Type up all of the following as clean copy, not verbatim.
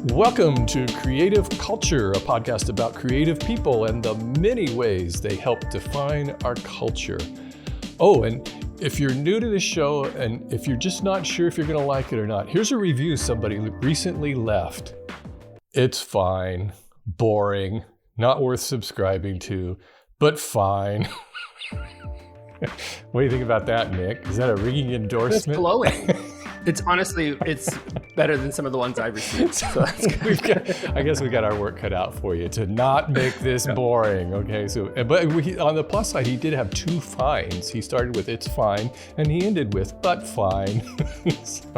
Welcome to Creative Culture, a podcast about creative people and the many ways they help define our culture. Oh, and if you're new to the show and if you're just not sure if you're going to like it or not, here's a review somebody recently left. It's fine, boring, not worth subscribing to, but fine. What do you think about that, Nick? Is that a ringing endorsement? It's glowing. It's honestly, it's better than some of the ones I've received. So that's good. I guess we got our work cut out for you to not make this boring. Okay, so but on the plus side, he did have two fines. He started with "it's fine" and he ended with "but fine."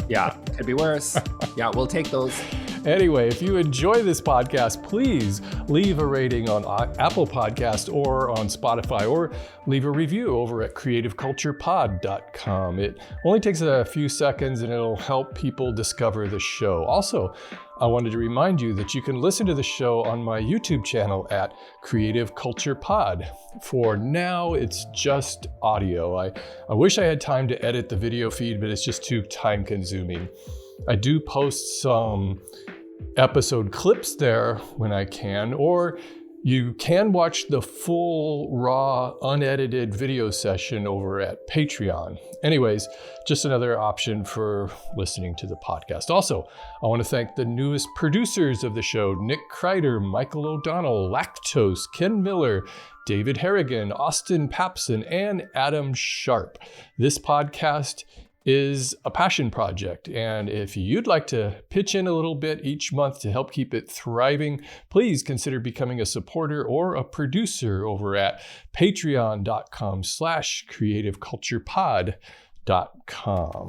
Yeah, could be worse. Yeah, we'll take those. Anyway, if you enjoy this podcast, please leave a rating on Apple Podcast or on Spotify, or leave a review over at creativeculturepod.com. It only takes a few seconds and it'll help people discover the show. Also, I wanted to remind you that you can listen to the show on my YouTube channel at Creative Culture Pod. For now, it's just audio. I wish I had time to edit the video feed, but it's just too time consuming. I do post some episode clips there when I can, or you can watch the full, raw, unedited video session over at Patreon. Anyways, just another option for listening to the podcast. Also, I want to thank the newest producers of the show, Nick Kreider, Michael O'Donnell, Lactose, Ken Miller, David Harrigan, Austin Papson, and Adam Sharp. This podcast is a passion project, and if you'd like to pitch in a little bit each month to help keep it thriving, please consider becoming a supporter or a producer over at patreon.com/creativeculturepod.com.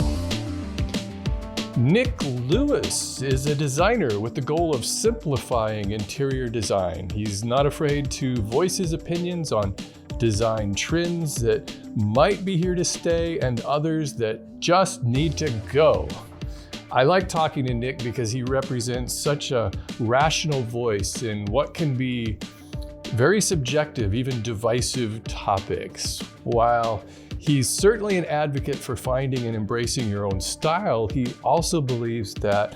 Nick Lewis is a designer with the goal of simplifying interior design. He's not afraid to voice his opinions on design trends that might be here to stay and others that just need to go. I like talking to Nick because he represents such a rational voice in what can be very subjective, even divisive topics. While he's certainly an advocate for finding and embracing your own style, he also believes that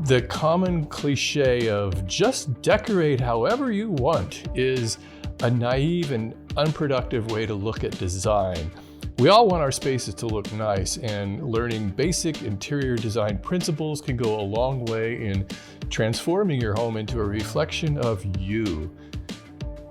the common cliche of just decorate however you want is a naive and unproductive way to look at design. We all want our spaces to look nice, and learning basic interior design principles can go a long way in transforming your home into a reflection of you.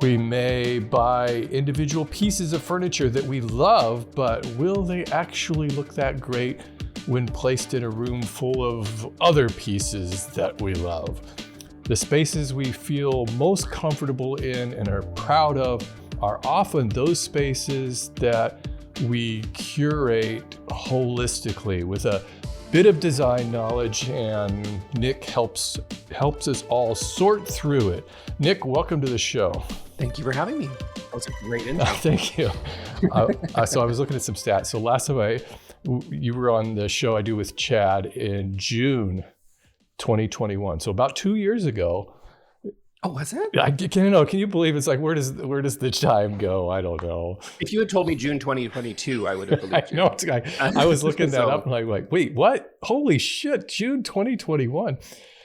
We may buy individual pieces of furniture that we love, but will they actually look that great when placed in a room full of other pieces that we love? The spaces we feel most comfortable in and are proud of are often those spaces that we curate holistically with a bit of design knowledge, and Nick helps us all sort through it. Nick, welcome to the show. Thank you for having me. That was a great intro. Thank you. So I was looking at some stats. So last time you were on the show I do with Chad in June 2021. So about 2 years ago. Oh, was it? Can you believe it's like, where does the time go? I don't know. If you had told me June 2022, I would have believed you. I was looking that up and like, wait, what? Holy shit, June 2021.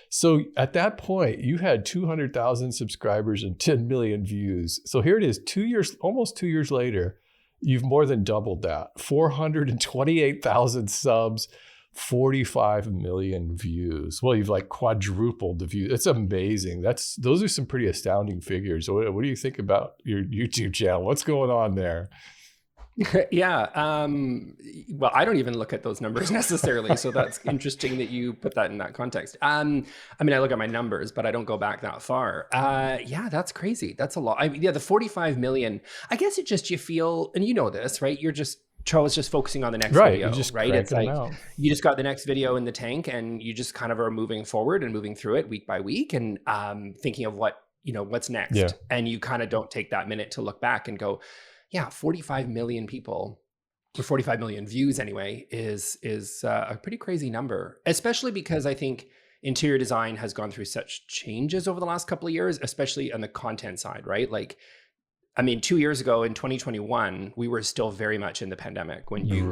So at that point, you had 200,000 subscribers and 10 million views. So here it is, almost 2 years later, you've more than doubled that. 428,000 subs, 45 million views. Well, you've like quadrupled the views. It's amazing. Those are some pretty astounding figures. What do you think about your YouTube channel? What's going on there? Yeah. Well, I don't even look at those numbers necessarily. So that's interesting that you put that in that context. I mean, I look at my numbers, but I don't go back that far. Yeah, that's crazy. That's a lot. The 45 million, I guess you feel, and you know this, right? Charles just focusing on the next video, right? It's like you just got the next video in the tank and you just kind of are moving forward and moving through it week by week and thinking of what's next. Yeah. And you kind of don't take that minute to look back and go, yeah, 45 million people, or 45 million views anyway, is a pretty crazy number, especially because I think interior design has gone through such changes over the last couple of years, especially on the content side, right? Like, I mean, 2 years ago in 2021, we were still very much in the pandemic when we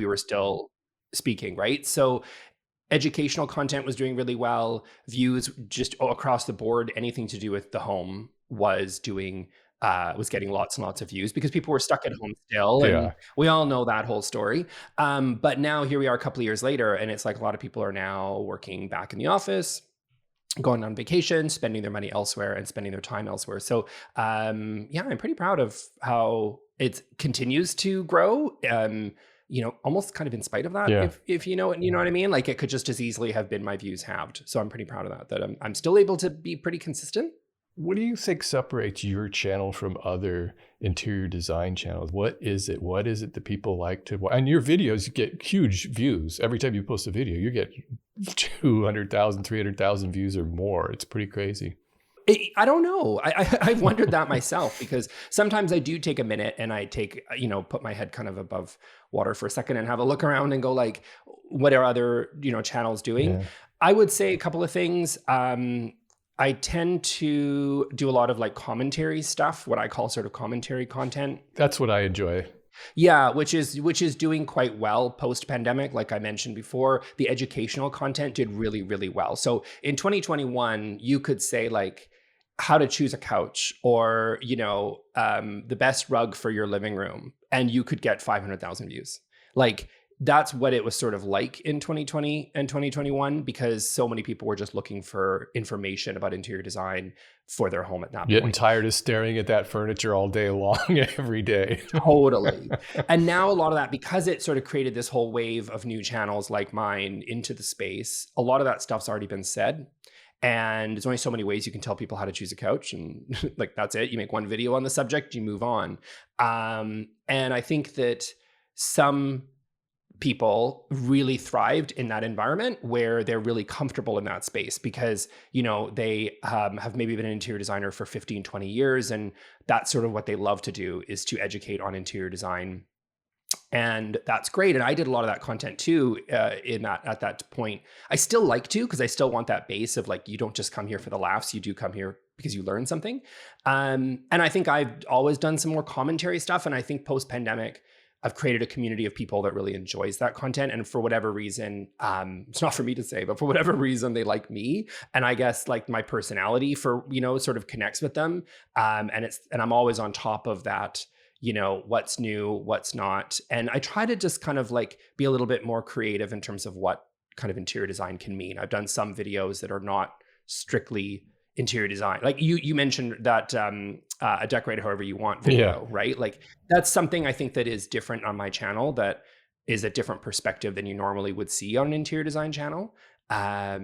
were still speaking, right? So Educational content was doing really well. Views just across the board, anything to do with the home was getting lots and lots of views because people were stuck at home still, and Yeah. we all know that whole story. But now here we are a couple of years later, and it's like a lot of people are now working back in the office, going on vacation, spending their money elsewhere, and spending their time elsewhere. So yeah, I'm pretty proud of how it continues to grow. Almost kind of in spite of that, Yeah. if you know what I mean. Like it could just as easily have been my views halved. So I'm pretty proud of that. That I'm still able to be pretty consistent. What do you think separates your channel from other interior design channels? What is it? What is it that people like to watch? And your videos get huge views. Every time you post a video, you get 200,000, 300,000 views or more. It's pretty crazy. I don't know. I've wondered that myself, because sometimes I do take a minute and I put my head kind of above water for a second and have a look around and go like, what are other, channels doing? Yeah. I would say a couple of things. I tend to do a lot of like commentary stuff, what I call sort of commentary content. That's what I enjoy. Yeah, which is doing quite well post-pandemic. Like I mentioned before, the educational content did really, really well. So in 2021, you could say like how to choose a couch, or the best rug for your living room, and you could get 500,000 views. Like that's what it was sort of like in 2020 and 2021, because so many people were just looking for information about interior design for their home at that Getting point. tired of staring at that furniture all day long, every day. Totally. And now a lot of that, because it sort of created this whole wave of new channels like mine into the space, a lot of that stuff's already been said. And there's only so many ways you can tell people how to choose a couch. And like, that's it. You make one video on the subject, you move on. And I think that some people really thrived in that environment where they're really comfortable in that space, because they have maybe been an interior designer for 15, 20 years, and that's sort of what they love to do, is to educate on interior design. And that's great. And I did a lot of that content too, at that point. I still like to, because I still want that base of like, you don't just come here for the laughs, you do come here because you learn something. And I think I've always done some more commentary stuff, and I think post-pandemic I've created a community of people that really enjoys that content. And for whatever reason, it's not for me to say, but for whatever reason, they like me. And I guess like my personality sort of connects with them. And I'm always on top of that, what's new, what's not. And I try to just kind of like be a little bit more creative in terms of what kind of interior design can mean. I've done some videos that are not strictly interior design. Like you mentioned that a decorator however you want video, right? Like that's something I think that is different on my channel, that is a different perspective than you normally would see on an interior design channel. I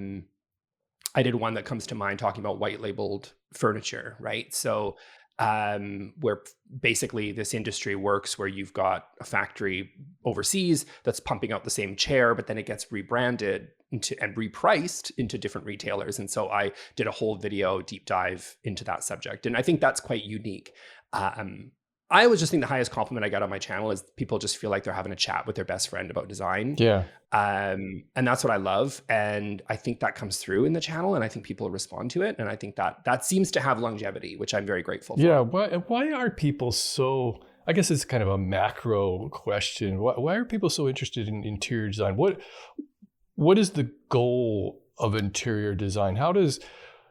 did one that comes to mind talking about white labeled furniture, right? So where basically this industry works, where you've got a factory overseas that's pumping out the same chair, but then it gets rebranded and repriced into different retailers. And so I did a whole video deep dive into that subject. And I think that's quite unique. I always just think the highest compliment I got on my channel is people just feel like they're having a chat with their best friend about design. Yeah. And that's what I love. And I think that comes through in the channel, and I think people respond to it. And I think that seems to have longevity, which I'm very grateful for. Yeah. Why are people so, I guess it's kind of a macro question. Why are people so interested in interior design? What is the goal of interior design? How does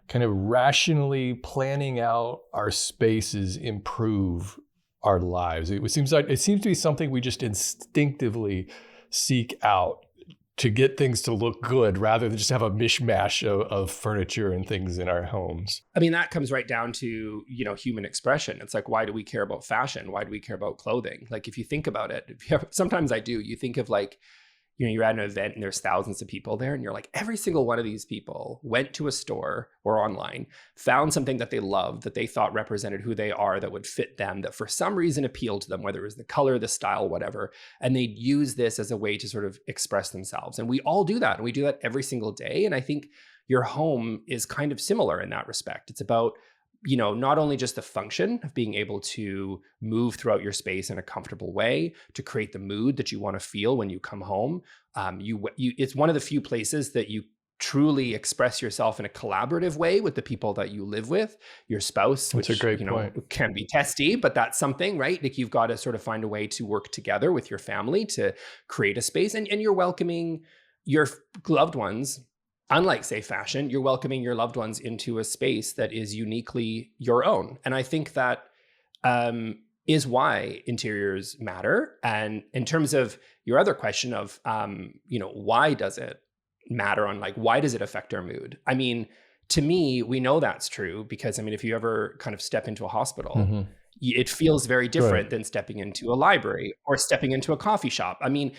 kind of rationally planning out our spaces improve our lives? It seems to be something we just instinctively seek out to get things to look good, rather than just have a mishmash of furniture and things in our homes. I mean, that comes right down to, human expression. It's like, why do we care about fashion? Why do we care about clothing? Like, if you think about it, sometimes I do, you think of like, you're at an event and there's thousands of people there, and you're like, every single one of these people went to a store or online, found something that they loved, that they thought represented who they are, that would fit them, that for some reason appealed to them, whether it was the color, the style, whatever. And they'd use this as a way to sort of express themselves. And we all do that. And we do that every single day. And I think your home is kind of similar in that respect. It's about not only just the function of being able to move throughout your space in a comfortable way to create the mood that you want to feel when you come home. It's one of the few places that you truly express yourself in a collaborative way with the people that you live with, your spouse, That's which a great point. Can be testy, but that's something, right? Like, you've got to sort of find a way to work together with your family to create a space, and you're welcoming your loved ones, unlike say fashion, you're welcoming your loved ones into a space that is uniquely your own. And I think that is why interiors matter. And in terms of your other question of, why does it matter on like, why does it affect our mood? I mean, to me, we know that's true because if you ever kind of step into a hospital, it feels very different than stepping into a library or stepping into a coffee shop. I mean,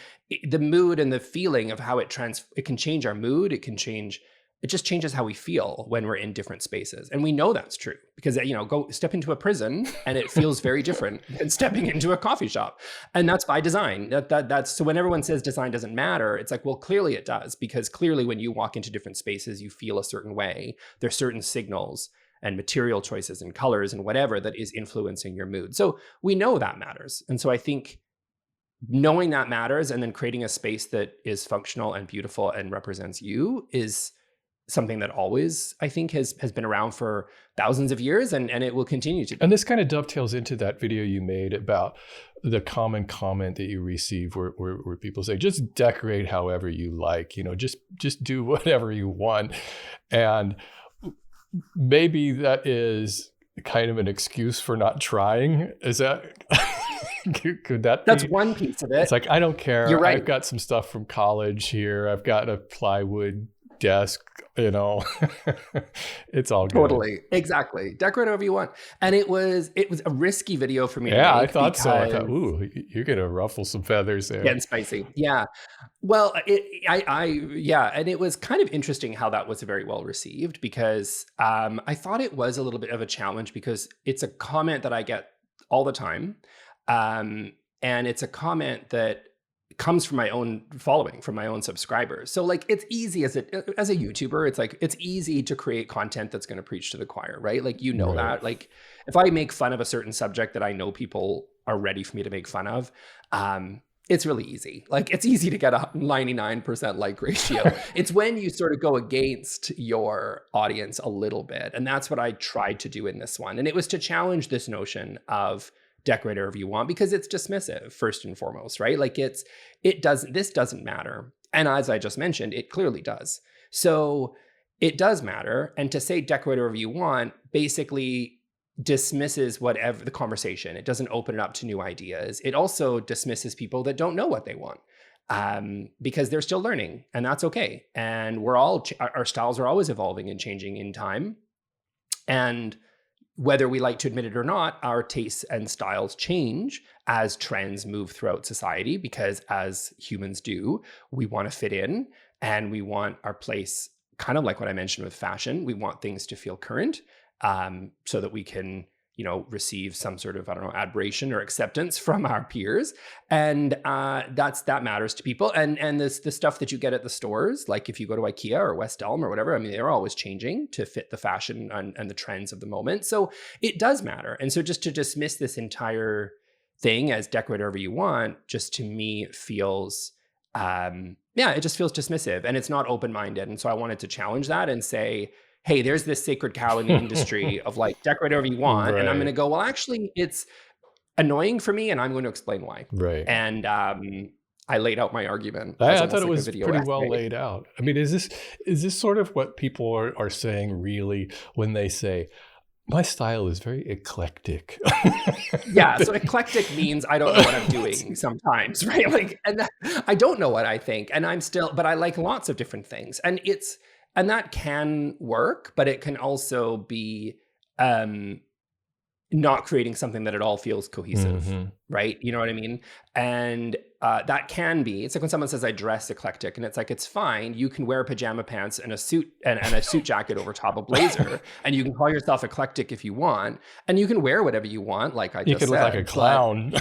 the mood and the feeling of how it can change our mood. It just changes how we feel when we're in different spaces. And we know that's true because, go step into a prison and it feels very different than stepping into a coffee shop. And that's by design. That's so when everyone says design doesn't matter, it's like, well, clearly it does, because clearly when you walk into different spaces, you feel a certain way. There's certain signals and material choices and colors and whatever that is influencing your mood. So we know that matters. And so I think knowing that matters and then creating a space that is functional and beautiful and represents you is something that always, I think, has been around for thousands of years, and it will continue to be. And this kind of dovetails into that video you made about the common comment that you receive where people say, just decorate however you like, just do whatever you want. And maybe that is kind of an excuse for not trying. Is that... Could that be? That's one piece of it. It's like, I don't care. You're right. I've got some stuff from college here. I've got a plywood desk, it's all good. Totally. Exactly. Decorate however you want. And it was a risky video for me to make. I thought so. I thought, ooh, you're going to ruffle some feathers there. Getting spicy. Yeah. Well, and it was kind of interesting how that was very well received because I thought it was a little bit of a challenge because it's a comment that I get all the time. And it's a comment that comes from my own following, from my own subscribers. So like, it's easy as a YouTuber, it's like, it's easy to create content that's going to preach to the choir, right? Like, that, like if I make fun of a certain subject that I know people are ready for me to make fun of, it's really easy. Like, it's easy to get a 99% like ratio. It's when you sort of go against your audience a little bit. And that's what I tried to do in this one. And it was to challenge this notion of decorate wherever you want, because it's dismissive first and foremost, right? Like this doesn't matter. And as I just mentioned, it clearly does. So it does matter. And to say decorate wherever you want basically dismisses whatever the conversation. It doesn't open it up to new ideas. It also dismisses people that don't know what they want because they're still learning, and that's okay. And our styles are always evolving and changing in time. And whether we like to admit it or not, our tastes and styles change as trends move throughout society, because as humans do, we want to fit in and we want our place, kind of like what I mentioned with fashion. We want things to feel current so that we can, receive some sort of, admiration or acceptance from our peers. And that matters to people. And the stuff that you get at the stores, like if you go to IKEA or West Elm or whatever, they're always changing to fit the fashion and the trends of the moment. So it does matter. And so just to dismiss this entire thing as decorate wherever you want, just to me feels, it just feels dismissive and it's not open-minded. And so I wanted to challenge that and say, hey, there's this sacred cow in the industry of like decorate whatever you want. Right. And I'm going to go, well, actually it's annoying for me and I'm going to explain why. Right. And I laid out my argument. I thought it was pretty well laid out. I mean, is this sort of what people are saying really when they say, my style is very eclectic? Yeah. So eclectic means I don't know what I'm doing sometimes, right? Like, and I don't know what I think, and but I like lots of different things. And that can work, but it can also be not creating something that at all feels cohesive, right? You know what I mean? And that can be, it's like when someone says I dress eclectic, and it's like, it's fine. You can wear pajama pants and a suit and a suit jacket over top of blazer, and you can call yourself eclectic if you want, and you can wear whatever you want, like I just said. You can look like a clown.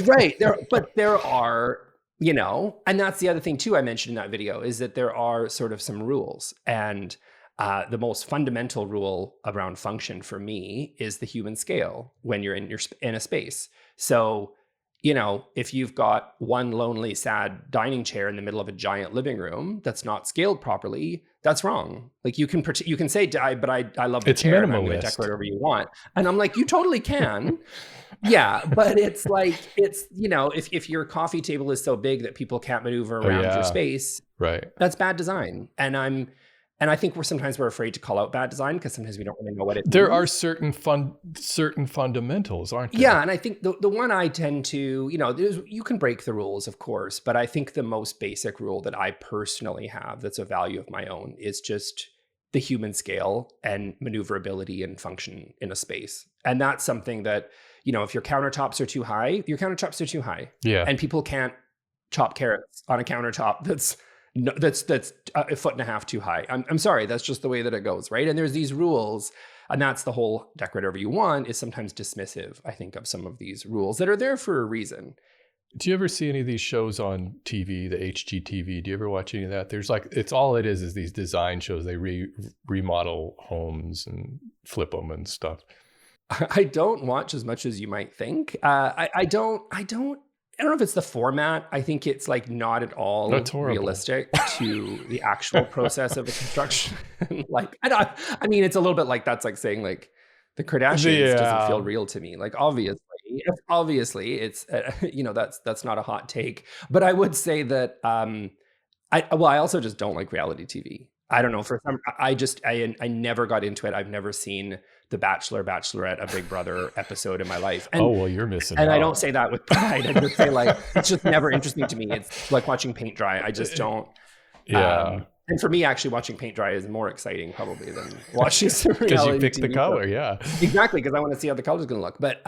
Right. There are, and that's the other thing too I mentioned in that video, is that there are sort of some rules. And the most fundamental rule around function for me is the human scale when you're in a space. So, if you've got one lonely, sad dining chair in the middle of a giant living room that's not scaled properly, that's wrong. Like you can say, but I love the It's chair and I'm going to minimalist. decorate whatever you want. And I'm like, you totally can. Yeah, but it's like, if your coffee table is so big that people can't maneuver around your space, right? That's bad design. And I think we're afraid to call out bad design because sometimes we don't really know what it There means. are certain fundamentals, aren't there? Yeah, and I think the one I tend to, you can break the rules, of course, but I think the most basic rule that I personally have that's a value of my own is just the human scale and maneuverability and function in a space. And that's something that, if your countertops are too high, your countertops are too high. Yeah. And people can't chop carrots on a countertop that's a foot and a half too high. I'm sorry, that's just the way that it goes, right? And there's these rules, and that's the whole decorate whatever you want is sometimes dismissive, I think, of some of these rules that are there for a reason. Do you ever see any of these shows on TV, the HGTV? Do you ever watch any of that? There's it is these design shows. They remodel homes and flip them and stuff. I don't watch as much as you might think. I don't know if it's the format. I think it's like not at all realistic to the actual process of a construction. It's a little bit like that's like saying like the Kardashians doesn't feel real to me. Like obviously it's that's not a hot take, but I would say that I also just don't like reality TV. I don't know, I never got into it. I've never seen The Bachelor, Bachelorette, a Big Brother episode in my life. And, you're missing out. And I don't say that with pride. I just say like, it's just never interesting to me. It's like watching paint dry. I just don't. Yeah. And for me, actually watching paint dry is more exciting probably than watching some reality because you pick TV the color. Yeah, exactly. Because I want to see how the color's going to look. But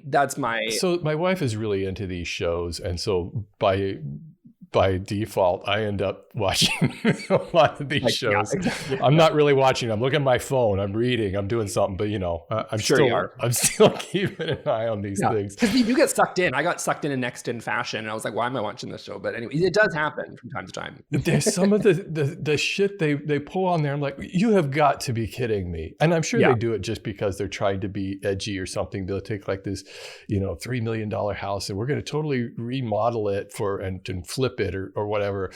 that's So my wife is really into these shows. And so by default, I end up watching a lot of these shows. Yeah, exactly. I'm not really watching. I'm looking at my phone. I'm reading. I'm doing something. But I'm still keeping an eye on these things. Because you do get sucked in. I got sucked into Next in Fashion, and I was like, "Why am I watching this show?" But anyway, it does happen from time to time. There's some of the shit they pull on there. I'm like, you have got to be kidding me. And I'm sure they do it just because they're trying to be edgy or something. They'll take like this, $3 million house, and we're going to totally remodel it and flip it or whatever.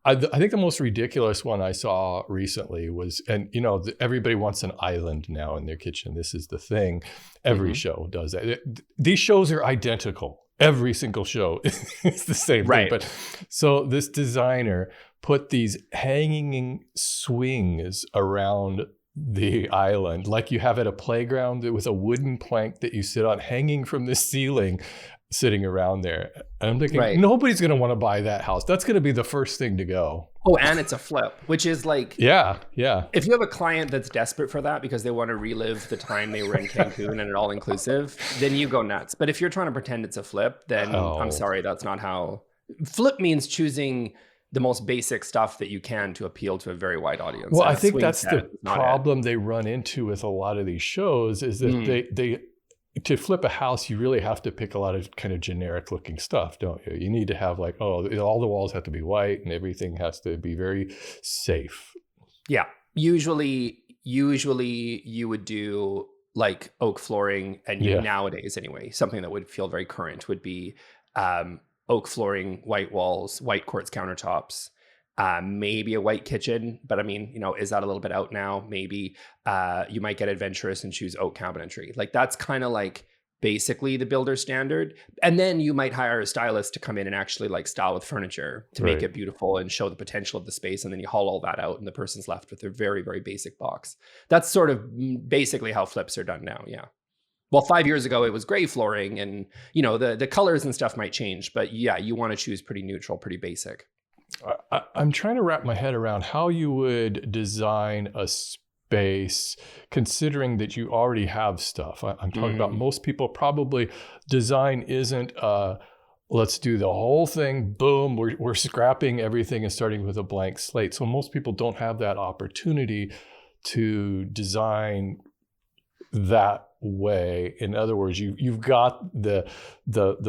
I think the most ridiculous one I saw recently was, and everybody wants an island now in their kitchen. This is the thing. Every show does that. These shows are identical. Every single show is the same thing. But so this designer put these hanging swings around the island, like you have at a playground with a wooden plank that you sit on, hanging from the ceiling, sitting around there. And I'm thinking, nobody's going to want to buy that house. That's going to be the first thing to go. Oh, and it's a flip, which is like, yeah. If you have a client that's desperate for that because they want to relive the time they were in Cancun and an all-inclusive, then you go nuts. But if you're trying to pretend it's a flip, then I'm sorry, that's not how. Flip means choosing the most basic stuff that you can to appeal to a very wide audience. Well, I think that's the problem they run into with a lot of these shows is that they to flip a house, you really have to pick a lot of kind of generic looking stuff, don't you? You need to have like, all the walls have to be white and everything has to be very safe. Yeah. Usually you would do like oak flooring, and nowadays anyway, something that would feel very current would be oak flooring, white walls, white quartz countertops, maybe a white kitchen. But I mean, is that a little bit out now? Maybe you might get adventurous and choose oak cabinetry. Like that's kind of like basically the builder standard. And then you might hire a stylist to come in and actually like style with furniture to make it beautiful and show the potential of the space. And then you haul all that out and the person's left with their very, very basic box. That's sort of basically how flips are done now. Yeah. Well, 5 years ago, it was gray flooring and, the colors and stuff might change. But yeah, you want to choose pretty neutral, pretty basic. I'm trying to wrap my head around how you would design a space, considering that you already have stuff. I'm talking about most people probably design isn't let's do the whole thing, boom, we're scrapping everything and starting with a blank slate. So most people don't have that opportunity to design that way. In other words, you've got the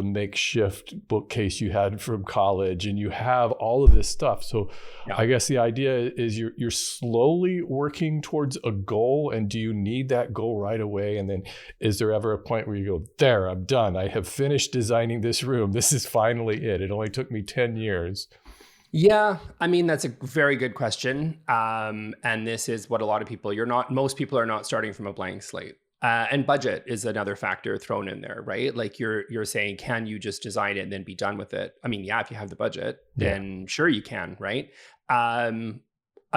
makeshift bookcase you had from college, and you have all of this stuff. So Yeah. I guess the idea is you're slowly working towards a goal, and do you need that goal right away? And then is there ever a point where you go, there, I'm done. I have finished designing this room. This is finally it. It only took me 10 years. Yeah, I mean, that's a very good question. And this is what a lot of people, most people are not starting from a blank slate. And budget is another factor thrown in there, right? Like you're saying, can you just design it and then be done with it? I mean, yeah, if you have the budget, then sure you can, right? I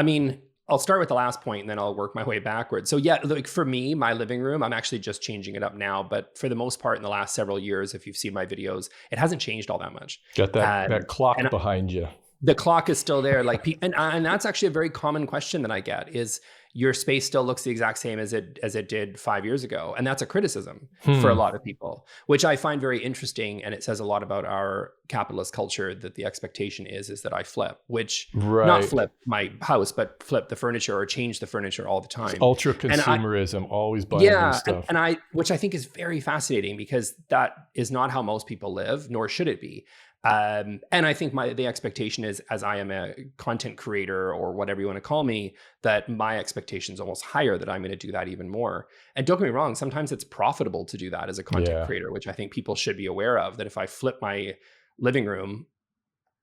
mean, I'll start with the last point and then I'll work my way backwards. So yeah, like for me, my living room, I'm actually just changing it up now, but for the most part in the last several years, if you've seen my videos, it hasn't changed all that much. Got that clock behind you. The clock is still there. Like, and that's actually a very common question that I get is your space still looks the exact same as it did 5 years ago. And that's a criticism for a lot of people, which I find very interesting. And it says a lot about our capitalist culture that the expectation is that I flip, which not flip my house, but flip the furniture or change the furniture all the time. It's ultra consumerism, always buying new stuff. Which I think is very fascinating because that is not how most people live, nor should it be. And I think the expectation is, as I am a content creator or whatever you want to call me, that my expectation is almost higher, that I'm going to do that even more. And don't get me wrong, sometimes it's profitable to do that as a content creator, which I think people should be aware of, that if I flip my living room,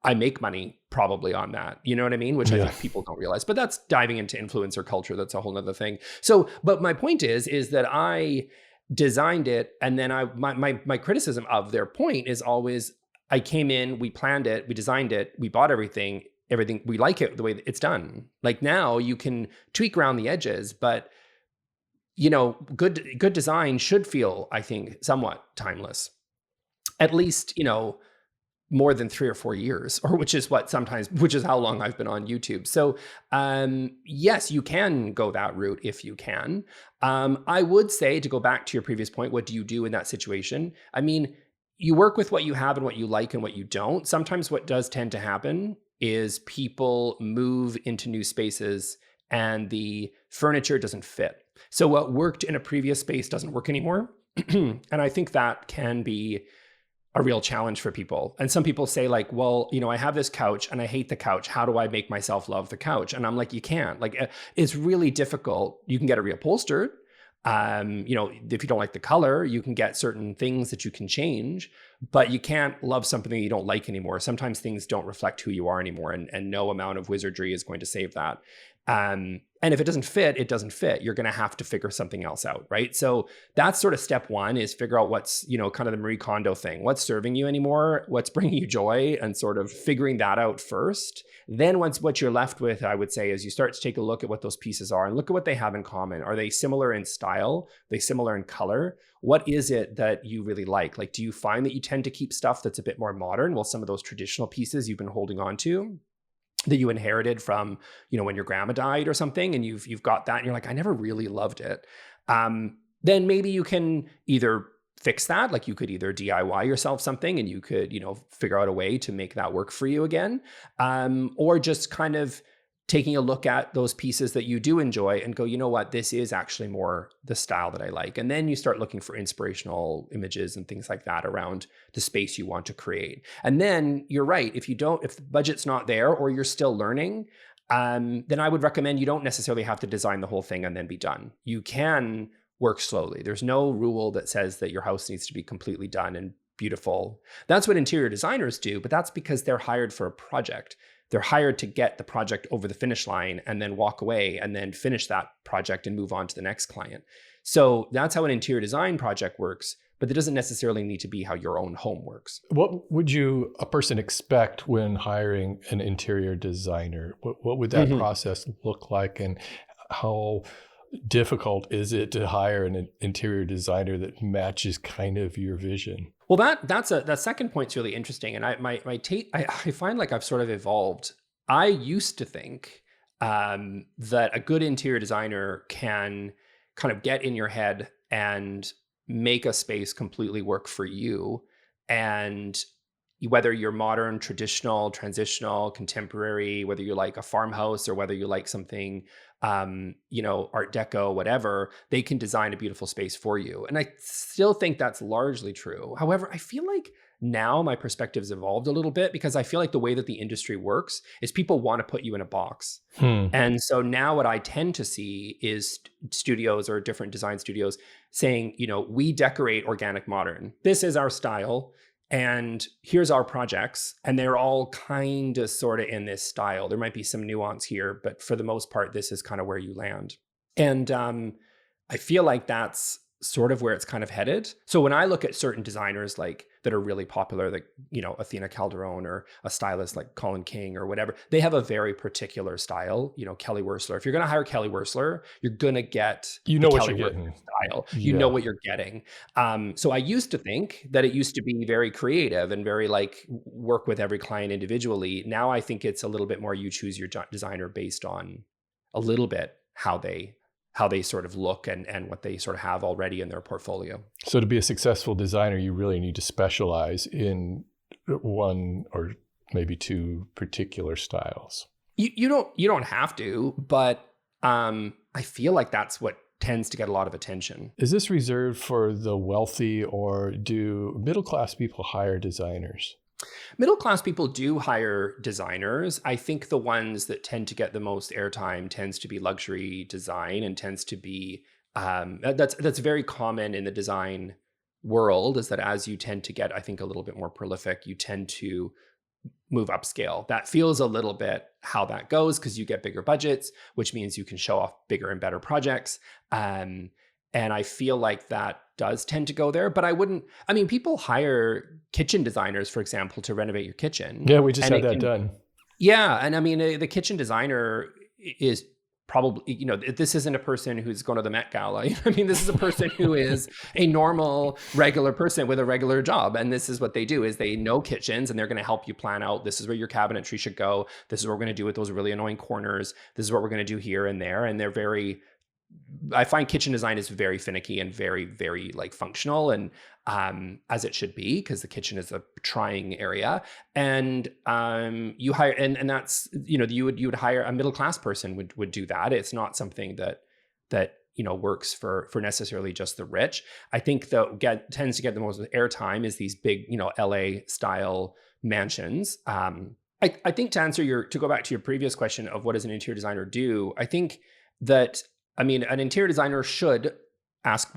I make money probably on that. You know what I mean? Which I think people don't realize, but that's diving into influencer culture. That's a whole nother thing. So, but my point is that I designed it. And then my criticism of their point is always, I came in, we planned it, we designed it, we bought everything, we like it the way it's done. Like now you can tweak around the edges, but good design should feel, I think, somewhat timeless. At least, more than 3 or 4 years, which is how long I've been on YouTube. So yes, you can go that route if you can. I would say, to go back to your previous point, what do you do in that situation? I mean, you work with what you have and what you like and what you don't. Sometimes what does tend to happen is people move into new spaces and the furniture doesn't fit. So what worked in a previous space doesn't work anymore. And I think that can be a real challenge for people. And some people say like, well, I have this couch and I hate the couch. How do I make myself love the couch? And I'm like, you can't. Like, it's really difficult. You can get it reupholstered. If you don't like the color, you can get certain things that you can change, but you can't love something that you don't like anymore. Sometimes things don't reflect who you are anymore, and no amount of wizardry is going to save that. And if it doesn't fit, it doesn't fit. You're going to have to figure something else out, right? So that's sort of step one, is figure out what's, kind of the Marie Kondo thing. What's serving you anymore? What's bringing you joy? And sort of figuring that out first. Then what you're left with, I would say, is you start to take a look at what those pieces are and look at what they have in common. Are they similar in style? Are they similar in color? What is it that you really like? Like, do you find that you tend to keep stuff that's a bit more modern, while some of those traditional pieces you've been holding on to, that you inherited from, when your grandma died or something, and you've got that and you're like, I never really loved it. Then maybe you can either fix that, like you could either DIY yourself something and you could, figure out a way to make that work for you again. Or just kind of taking a look at those pieces that you do enjoy and go, you know what, this is actually more the style that I like. And then you start looking for inspirational images and things like that around the space you want to create. And then you're right, if the budget's not there or you're still learning, then I would recommend you don't necessarily have to design the whole thing and then be done. You can work slowly. There's no rule that says that your house needs to be completely done and beautiful. That's what interior designers do, but that's because they're hired for a project. They're hired to get the project over the finish line and then walk away and then finish that project and move on to the next client. So that's how an interior design project works, but it doesn't necessarily need to be how your own home works. What would a person expect when hiring an interior designer? What would that process look like, and how difficult is it to hire an interior designer that matches kind of your vision? Well, that second point's really interesting, and I find like I've sort of evolved. I used to think that a good interior designer can kind of get in your head and make a space completely work for you, and whether you're modern, traditional, transitional, contemporary, whether you like a farmhouse or whether you like something, Art Deco, whatever, they can design a beautiful space for you. And I still think that's largely true. However, I feel like now my perspective's evolved a little bit, because I feel like the way that the industry works is people want to put you in a box. And so now what I tend to see is studios or different design studios saying, we decorate organic modern. This is our style. And here's our projects. And they're all kind of sort of in this style. There might be some nuance here, but for the most part, this is kind of where you land. And I feel like that's sort of where it's kind of headed. So when I look at certain designers like that are really popular, like, Athena Calderon, or a stylist like Colin King or whatever, they have a very particular style. Kelly Wearstler. If you're going to hire Kelly Wearstler, you're going to get what Kelly you're getting. Style. You know what you're getting. So I used to think that it used to be very creative and very like work with every client individually. Now I think it's a little bit more you choose your designer based on a little bit how they sort of look and what they sort of have already in their portfolio. So to be a successful designer, you really need to specialize in one or maybe two particular styles. You don't have to, but I feel like that's what tends to get a lot of attention. Is this reserved for the wealthy, or do middle-class people hire designers? Middle-class people do hire designers. I think the ones that tend to get the most airtime tends to be luxury design, and tends to be that's very common in the design world, is that as you tend to get, I think, a little bit more prolific, you tend to move upscale. That feels a little bit how that goes, because you get bigger budgets, which means you can show off bigger and better projects. And I feel like that does tend to go there, but people hire kitchen designers, for example, to renovate your kitchen. Yeah, we just had that done. Yeah. And the kitchen designer is probably, this isn't a person who's going to the Met Gala. This is a person who is a normal, regular person with a regular job. And this is what they do, is they know kitchens, and they're going to help you plan out, this is where your cabinetry should go. This is what we're going to do with those really annoying corners. This is what we're going to do here and there. And I find kitchen design is very finicky and very, very like functional, and as it should be, because the kitchen is a trying area. And you hire, and that's, you would hire a middle-class person would do that. It's not something that works for necessarily just the rich. I think tends to get the most airtime is these big, LA style mansions. I think to go back to your previous question of what does an interior designer do, I think that, an interior designer should ask,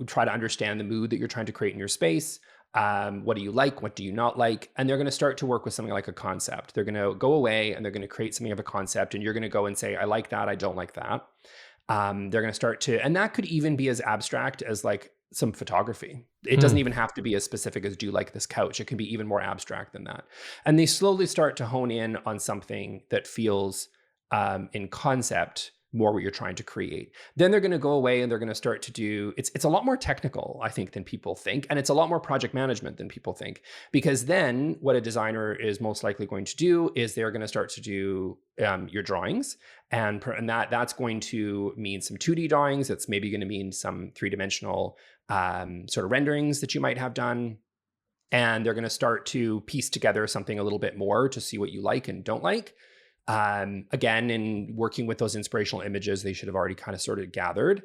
try to understand the mood that you're trying to create in your space. What do you like? What do you not like? And they're going to start to work with something like a concept. They're going to go away and they're going to create something of a concept, and you're going to go and say, I like that. I don't like that. They're going to start to, and that could even be as abstract as like some photography. It doesn't even have to be as specific as, do you like this couch? It can be even more abstract than that. And they slowly start to hone in on something that feels in concept more what you're trying to create. Then they're going to go away and they're going to start to do, it's a lot more technical, I think, than people think. And it's a lot more project management than people think, because then what a designer is most likely going to do is they're going to start to do your drawings. And that's going to mean some 2D drawings. It's maybe going to mean some 3-dimensional sort of renderings that you might have done. And they're going to start to piece together something a little bit more to see what you like and don't like. Again, in working with those inspirational images, they should have already kind of sort of gathered.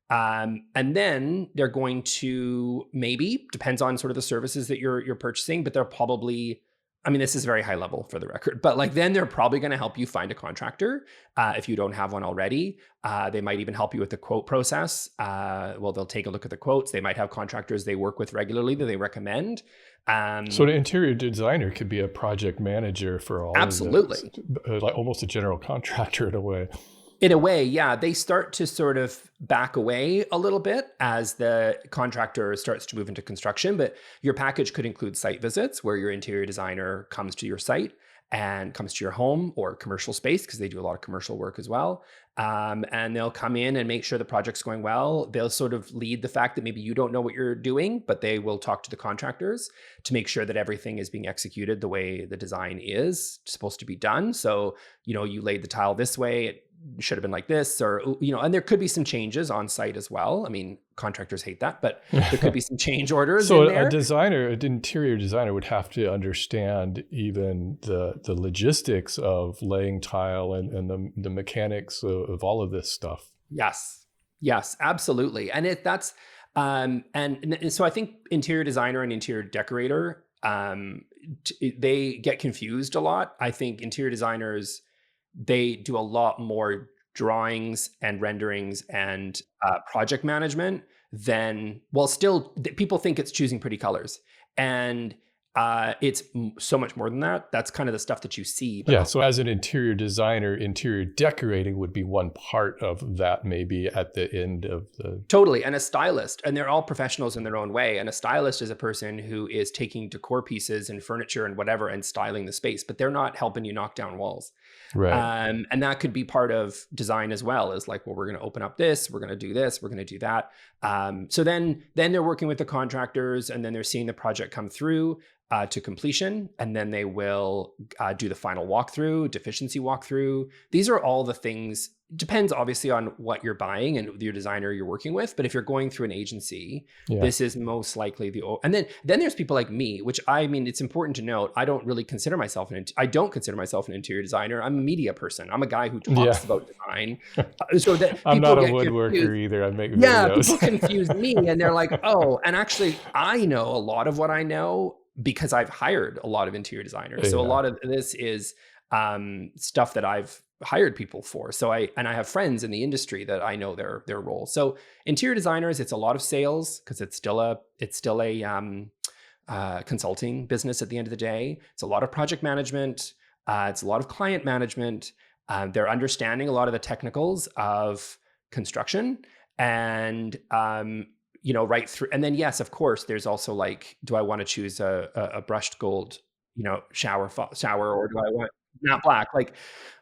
And then they're going to, maybe, depends on sort of the services that you're purchasing, but they're probably, this is very high level for the record, but like, then they're probably going to help you find a contractor if you don't have one already. They might even help you with the quote process. They'll take a look at the quotes. They might have contractors they work with regularly that they recommend. So an interior designer could be a project manager for all. Absolutely. Like almost a general contractor in a way. In a way, yeah. They start to sort of back away a little bit as the contractor starts to move into construction, but your package could include site visits where your interior designer comes to your site and comes to your home or commercial space, because they do a lot of commercial work as well. And they'll come in and make sure the project's going well. They'll sort of lead the fact that maybe you don't know what you're doing, but they will talk to the contractors to make sure that everything is being executed the way the design is supposed to be done. So, you laid the tile this way, should have been like this, or, and there could be some changes on site as well. I mean, contractors hate that, but there could be some change orders So in there. an interior designer would have to understand even the logistics of laying tile and the mechanics of all of this stuff. Yes, absolutely. And and so I think interior designer and interior decorator, they get confused a lot. I think interior designers, they do a lot more drawings and renderings and project management than, still people think it's choosing pretty colors. And it's so much more than that. That's kind of the stuff that you see. Yeah. So as an interior designer, interior decorating would be one part of that, maybe at the end of the. Totally. And a stylist, and they're all professionals in their own way. And a stylist is a person who is taking decor pieces and furniture and whatever and styling the space, but they're not helping you knock down walls. Right. And that could be part of design as well, is like, well, we're going to open up this, we're going to do this, we're going to do that. So then they're working with the contractors, and then they're seeing the project come through to completion, and then they will do the final walkthrough, deficiency walkthrough. These are all the things. Depends obviously on what you're buying and your designer you're working with. But if you're going through an agency, this is most likely and then there's people like me, which I mean, it's important to note, I don't consider myself an interior designer. I'm a media person. I'm a guy who talks about design. So that I'm not a woodworker either. I make videos. Yeah, people confuse me, and they're like, oh, and actually I know a lot of what I know because I've hired a lot of interior designers. So a lot of this is stuff that I've hired people for. So I have friends in the industry that I know their role. So interior designers, it's a lot of sales because it's still a consulting business at the end of the day. It's a lot of project management. It's a lot of client management. They're understanding a lot of the technicals of construction, and right through. And then, yes, of course, there's also like, do I want to choose a brushed gold, shower, or do I want not black? Like,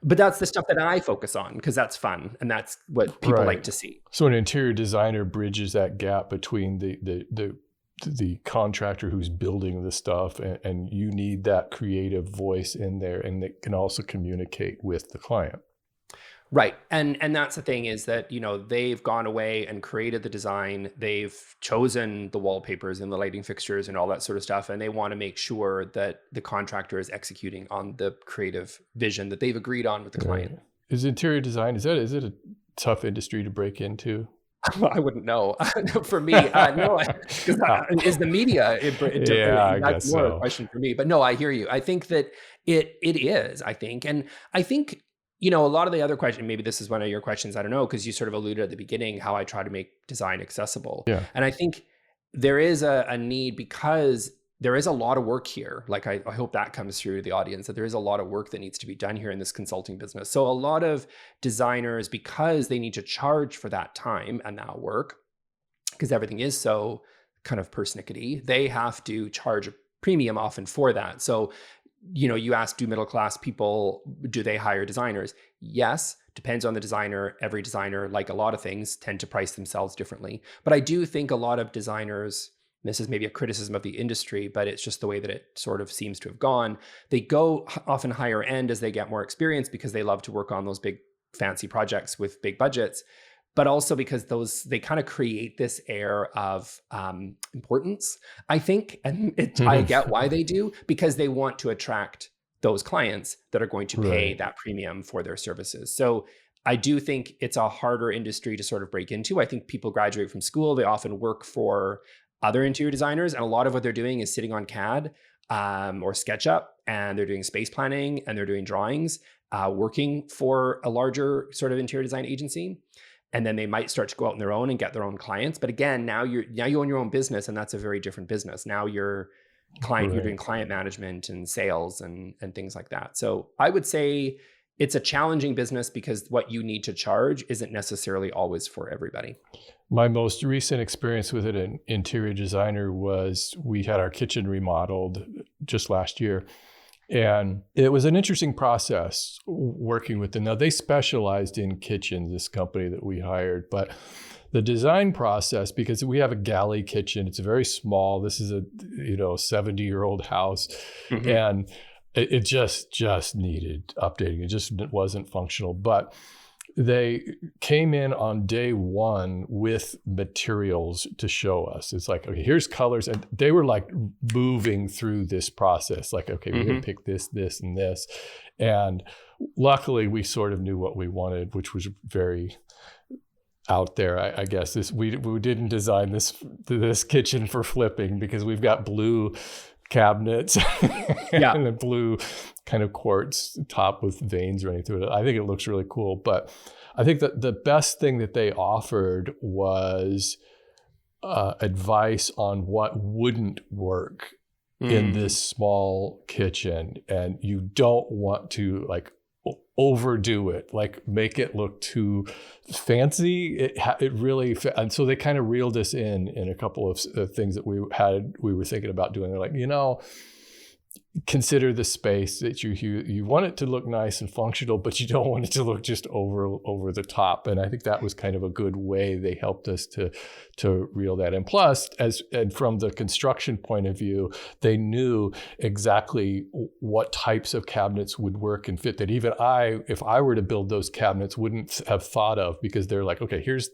but that's the stuff that I focus on because that's fun and that's what people like to see. So an interior designer bridges that gap between the contractor who's building the stuff, and you need that creative voice in there, and it can also communicate with the client. Right. And that's the thing, is that, they've gone away and created the design. They've chosen the wallpapers and the lighting fixtures and all that sort of stuff. And they want to make sure that the contractor is executing on the creative vision that they've agreed on with the client. Is interior design, is it a tough industry to break into? I wouldn't know. For me, no, is the media? That's more a question for me. But no, I hear you. I think that it is. I think, and I think, a lot of the other questions, maybe this is one of your questions, I don't know, because you sort of alluded at the beginning how I try to make design accessible. Yeah. And I think there is a need, because there is a lot of work here. Like, I hope that comes through to the audience, that there is a lot of work that needs to be done here in this consulting business. So a lot of designers, because they need to charge for that time and that work, because everything is so kind of persnickety, they have to charge a premium often for that. So you ask, do middle class people, do they hire designers? Yes, depends on the designer. Every designer, like a lot of things, tend to price themselves differently. But I do think a lot of designers, this is maybe a criticism of the industry, but it's just the way that it sort of seems to have gone. They go often higher end as they get more experience, because they love to work on those big fancy projects with big budgets. But also because they kind of create this air of importance, I think. And I get why they do, because they want to attract those clients that are going to pay that premium for their services. So I do think it's a harder industry to sort of break into. I think people graduate from school, they often work for other interior designers, and a lot of what they're doing is sitting on CAD or SketchUp, and they're doing space planning and they're doing drawings, working for a larger sort of interior design agency. And then they might start to go out on their own and get their own clients. But again, now you own your own business, and that's a very different business. Now you're doing client management and sales and things like that. So I would say it's a challenging business, because what you need to charge isn't necessarily always for everybody. My most recent experience with an interior designer was, we had our kitchen remodeled just last year. And it was an interesting process working with them. Now, they specialized in kitchens, this company that we hired, but the design process, because we have a galley kitchen, it's very small. This is a 70-year-old house, and it just needed updating. It just wasn't functional. But they came in on day one with materials to show us. It's like, okay, here's colors. And they were like moving through this process. Like, okay, we're going to pick this, this, and this. And luckily we sort of knew what we wanted, which was very out there. I guess we didn't design this kitchen for flipping, because we've got blue cabinets and a blue kind of quartz top with veins running through it. I think it looks really cool. But I think that the best thing that they offered was advice on what wouldn't work in this small kitchen. And you don't want to like overdo it, like make it look too fancy. It really, and so they kind of reeled us in a couple of things that we were thinking about doing. They're like, consider the space that you want it to look nice and functional, but you don't want it to look just over the top. And I think that was kind of a good way they helped us to reel that in. Plus, and from the construction point of view, they knew exactly what types of cabinets would work and fit that even if I were to build those cabinets, wouldn't have thought of, because they're like, okay, here's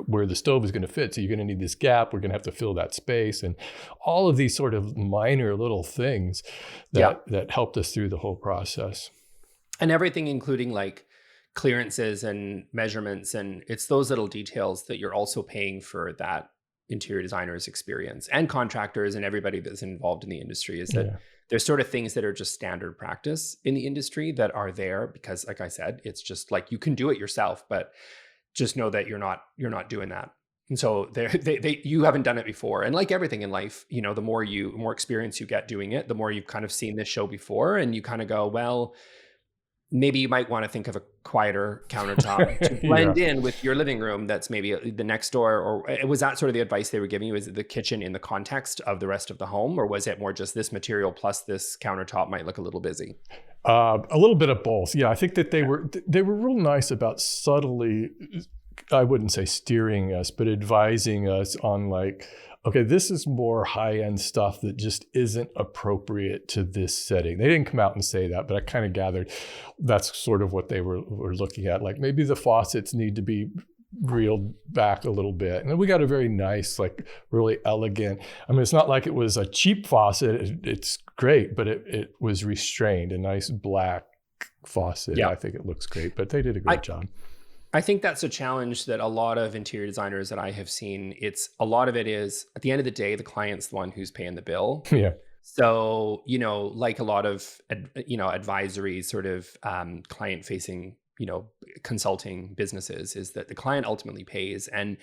where the stove is going to fit. So you're going to need this gap. We're going to have to fill that space, and all of these sort of minor little things that helped us through the whole process. And everything, including like clearances and measurements. And it's those little details that you're also paying for that interior designer's experience, and contractors and everybody that's involved in the industry, is that there's sort of things that are just standard practice in the industry that are there because, like I said, it's just like you can do it yourself, but just know that you're not doing that. And so you haven't done it before. And like everything in life, the more experience you get doing it, the more you've kind of seen this show before, and you kind of go, well, maybe you might want to think of a quieter countertop to blend in with your living room that's maybe the next door. Or was that sort of the advice they were giving you? Is it the kitchen in the context of the rest of the home? Or was it more just this material plus this countertop might look a little busy? A little bit of both. Yeah, I think that they were real nice about subtly, I wouldn't say steering us, but advising us on like, okay, this is more high-end stuff that just isn't appropriate to this setting. They didn't come out and say that, but I kind of gathered that's sort of what they were looking at. Like maybe the faucets need to be reeled back a little bit. And then we got a very nice, like really elegant, I mean, it's not like it was a cheap faucet. It's great, but it was restrained, a nice black faucet. Yeah. I think it looks great, but they did a great job. I think that's a challenge that a lot of interior designers that I have seen, a lot of it is at the end of the day, the client's the one who's paying the bill. Yeah. So, like a lot of, advisory sort of client facing, consulting businesses, is that the client ultimately pays. And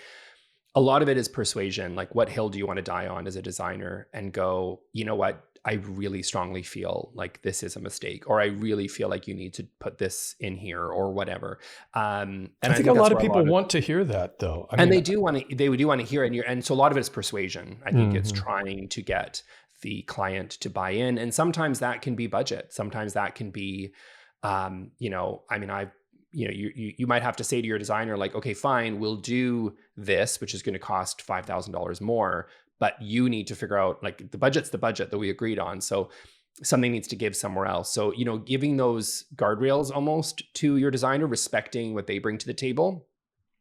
a lot of it is persuasion. Like, what hill do you want to die on as a designer and go, you know what? I really strongly feel like this is a mistake, or I really feel like you need to put this in here, or whatever. And I think a lot of people want to hear that, though. They do want to hear it. And so a lot of it is persuasion. I think it's trying to get the client to buy in. And sometimes that can be budget. Sometimes that can be, you might have to say to your designer, like, okay, fine, we'll do this, which is going to cost $5,000 more. But you need to figure out, like, the budget's the budget that we agreed on. So something needs to give somewhere else. So, giving those guardrails almost to your designer, respecting what they bring to the table,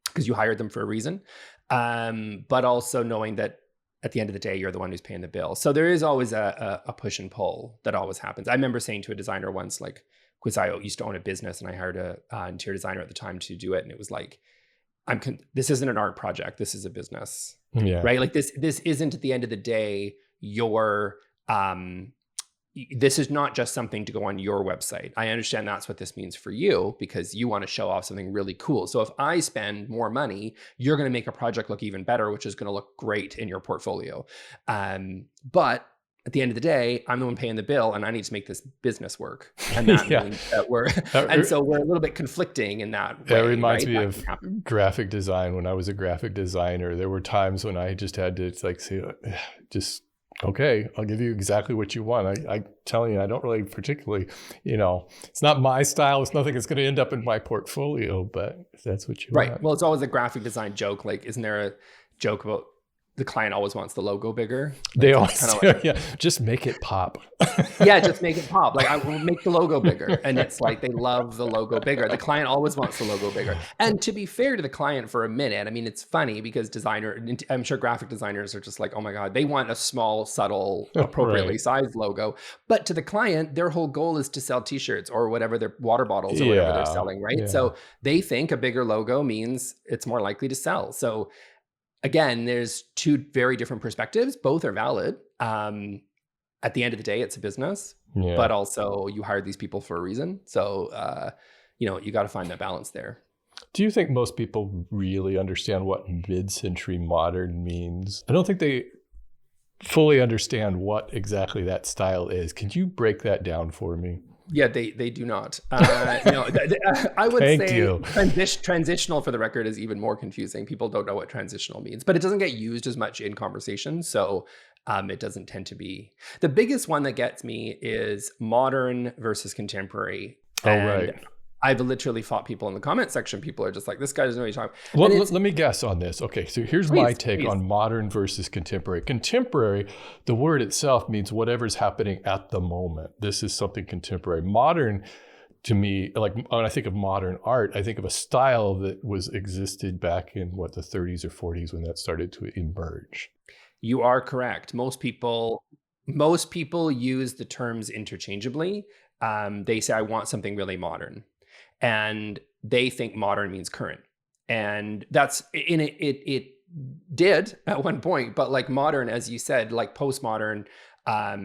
because you hired them for a reason. But also knowing that at the end of the day, you're the one who's paying the bill. So there is always a push and pull that always happens. I remember saying to a designer once, like, because I used to own a business and I hired an interior designer at the time to do it. And it was like, this isn't an art project. This is a business. Yeah. Right. Like this isn't, at the end of the day, this is not just something to go on your website. I understand that's what this means for you, because you want to show off something really cool. So if I spend more money, you're going to make a project look even better, which is going to look great in your portfolio. But at the end of the day, I'm the one paying the bill, and I need to make this business work. And that means that so we're a little bit conflicting in that way. That reminds me of graphic design. When I was a graphic designer, there were times when I just had to say, just, okay, I'll give you exactly what you want. I tell you, I don't really particularly, it's not my style. It's nothing that's going to end up in my portfolio, but if that's what you want. Right. Well, it's always a graphic design joke. Like, isn't there a joke about, the client always wants the logo bigger. They Like, always kind of do. like, Yeah, just make it pop. yeah, just make it pop. Like, I will make the logo bigger. And it's like, they love the logo bigger. The client always wants the logo bigger. And to be fair to the client for a minute, I mean, it's funny because I'm sure graphic designers are just like, oh my God, they want a small, subtle, appropriately Right. sized logo. But to the client, their whole goal is to sell t-shirts or whatever, their water bottles or whatever they're Yeah. selling, right? Yeah. So they think a bigger logo means it's more likely to sell. So again, there's two very different perspectives. Both are valid. At the end of the day, it's a business, Yeah. but also you hired these people for a reason. So, you got to find that balance there. Do you think most people really understand what mid-century modern means? I don't think they fully understand what exactly that style is. Can you break that down for me? Yeah, they do not. I would Thank say you. transitional, for the record, is even more confusing. People don't know what transitional means, but it doesn't get used as much in conversation. So it doesn't tend to be. The biggest one that gets me is modern versus contemporary. Oh, And right. I've literally fought people in the comment section. People are just like, this guy doesn't know what he's talking about. Well, And it's- let me guess on this. Okay, so here's my take please. on modern versus contemporary. Contemporary, the word itself means whatever's happening at the moment. This is something contemporary. Modern, to me, like when I think of modern art, I think of a style that existed back in the 30s or 40s when that started to emerge. You are correct. Most people use the terms interchangeably. They say, I want something really modern. And they think modern means current. And that's in it. It did at one point, but like modern, as you said, like postmodern,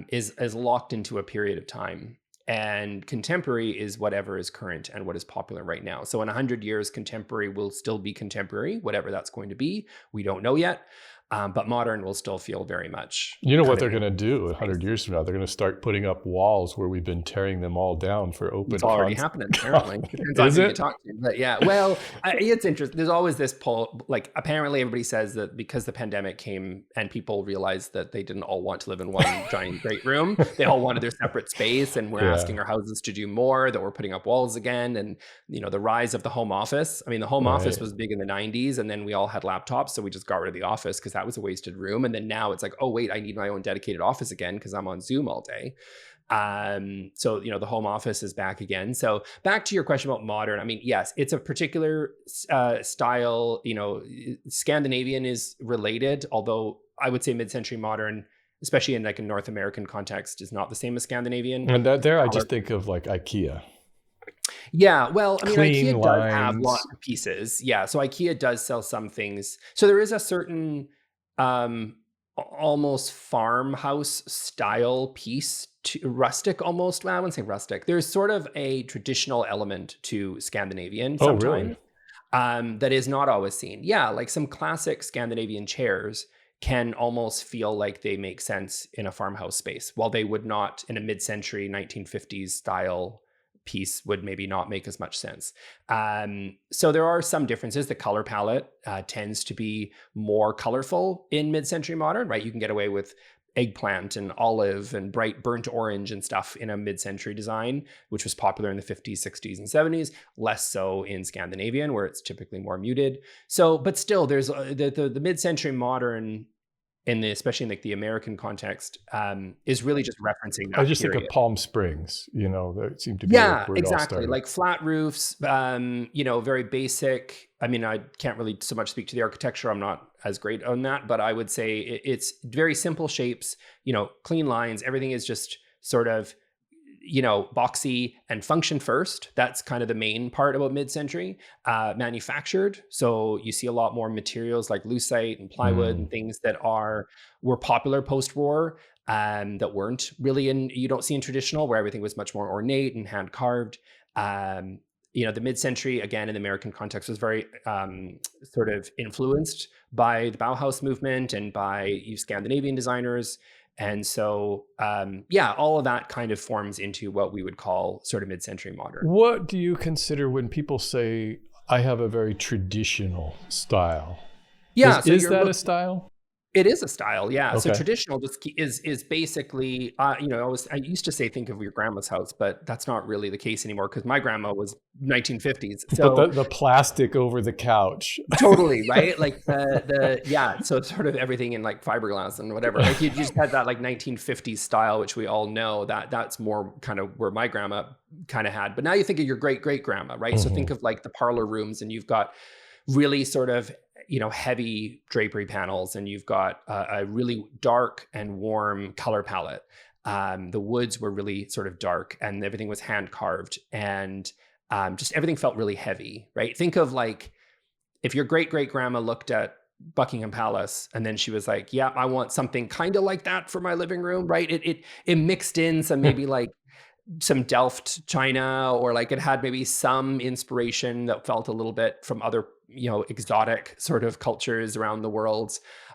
is locked into a period of time. And contemporary is whatever is current and what is popular right now. So in 100 years, contemporary will still be contemporary, whatever that's going to be. We don't know yet. But modern will still feel very much. You know what kind they're of going to do 100 years from now? They're going to start putting up walls where we've been tearing them all down for open. It's already happening, apparently. Depends on Is who you it? talk to. But yeah, well, it's interesting. There's always this poll. Like, apparently everybody says that because the pandemic came and people realized that they didn't all want to live in one giant great room, they all wanted their separate space, and we're Yeah. asking our houses to do more, that we're putting up walls again. And, the rise of the home office. I mean, the home office Right. was big in the 90s, and then we all had laptops. So we just got rid of the office because that was a wasted room. And then now it's like, oh, wait, I need my own dedicated office again because I'm on Zoom all day. So, the home office is back again. So back to your question about modern. I mean, yes, it's a particular style. Scandinavian is related, although I would say mid-century modern, especially in like a North American context, is not the same as Scandinavian. And I just think of like IKEA. Yeah, well, I mean, Clean IKEA does have lines. lots of pieces. Yeah, so IKEA does sell some things. So there is a certain almost farmhouse style piece, to rustic almost. Well, I wouldn't say rustic. There's sort of a traditional element to Scandinavian Oh, sometimes really? that is not always seen. Yeah, like some classic Scandinavian chairs can almost feel like they make sense in a farmhouse space, while they would not in a mid-century 1950s style piece would maybe not make as much sense. So there are some differences. The color palette tends to be more colorful in mid-century modern, right? You can get away with eggplant and olive and bright burnt orange and stuff in a mid-century design, which was popular in the 50s, 60s, and 70s, less so in Scandinavian, where it's typically more muted. So, but still, there's the mid-century modern, especially in like the American context, is really just referencing that I just period. think of Palm Springs, that seemed to be Yeah, like where it all exactly. started. Like flat roofs, very basic. I mean, I can't really so much speak to the architecture. I'm not as great on that, but I would say it's very simple shapes, clean lines. Everything is just sort of, boxy and function first. That's kind of the main part about mid-century. Manufactured. So you see a lot more materials like lucite and plywood and things that were popular post-war, that weren't really you don't see in traditional, where everything was much more ornate and hand carved. The mid-century, again, in the American context, was very sort of influenced by the Bauhaus movement and by Scandinavian designers. And so, all of that kind of forms into what we would call sort of mid-century modern. What do you consider when people say, I have a very traditional style? Yeah. Is that a style? It is a style, yeah. So Okay. traditional is basically, I used to say think of your grandma's house, but that's not really the case anymore because my grandma was 1950s. But So the plastic over the couch. totally, right? Like yeah, so it's sort of everything in like fiberglass and whatever. Like you just had that like 1950s style, which we all know that's more kind of where my grandma kind of had. But now you think of your great grandma, right? So think Mhm. of like the parlor rooms, and you've got really sort of heavy drapery panels, and you've got a really dark and warm color palette. The woods were really sort of dark, and everything was hand carved, and just everything felt really heavy, right? Think of like if your great grandma looked at Buckingham Palace and then she was like, "Yeah, I want something kind of like that for my living room," right? It mixed in some maybe like some Delft china, or like it had maybe some inspiration that felt a little bit from other, exotic sort of cultures around the world.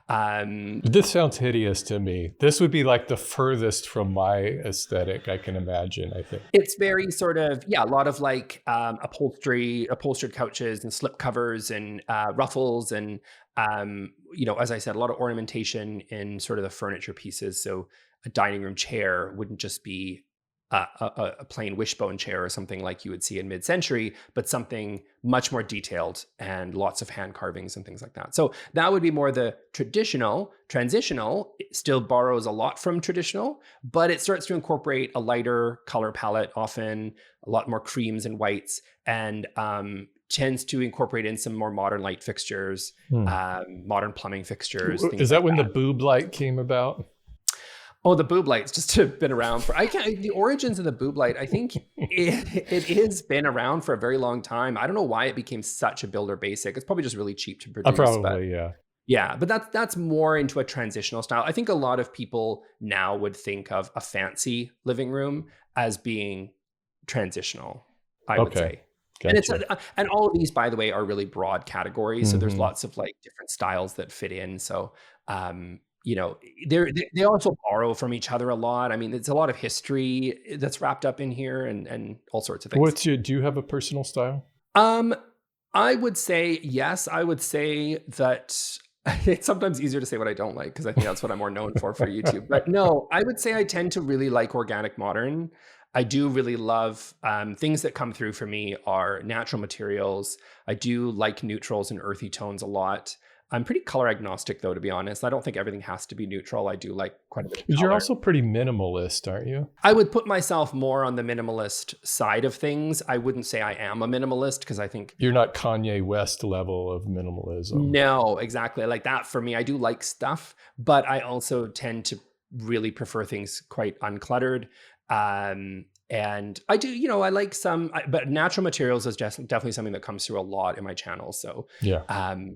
Um, This sounds hideous to me. This would be like the furthest from my aesthetic I can imagine, I think. it's very sort of, yeah, a lot of like upholstered couches and slip covers and ruffles and, as I said, a lot of ornamentation in sort of the furniture pieces. So a dining room chair wouldn't just be a plain wishbone chair or something like you would see in mid-century, but something much more detailed and lots of hand carvings and things like that. So that would be more the traditional. Transitional still borrows a lot from traditional, but it starts to incorporate a lighter color palette, often a lot more creams and whites, and tends to incorporate in some more modern light fixtures, Hmm. modern plumbing fixtures, Is things that like when the that. boob light came about? Oh, the boob lights just have been around for, I can't, the origins of the boob light, I think it has been around for a very long time. I don't know why it became such a builder basic. It's probably just really cheap to produce, but Probably, yeah. yeah, but that's more into a transitional style. I think a lot of people now would think of a fancy living room as being transitional, I would Okay. say. And Gotcha. and all of these, by the way, are really broad categories. So there's Hmm. lots of like different styles that fit in. So um, they also borrow from each other a lot. I mean, it's a lot of history that's wrapped up in here, and all sorts of things. Do you have a personal style? Um, I would say yes. I would say that it's sometimes easier to say what I don't like because I think that's what I'm more known for YouTube. But no, I would say I tend to really like organic modern. I do really love things that come through for me are natural materials. I do like neutrals and earthy tones a lot. I'm pretty color agnostic though, to be honest. I don't think everything has to be neutral. I do like quite a bit of You're color. also pretty minimalist, aren't you? I would put myself more on the minimalist side of things. I wouldn't say I am a minimalist because I think You're not Kanye West level of minimalism. no, exactly. Like that for me, I do like stuff, but I also tend to really prefer things quite uncluttered. And I do, I like but natural materials is just definitely something that comes through a lot in my channel. So Yeah.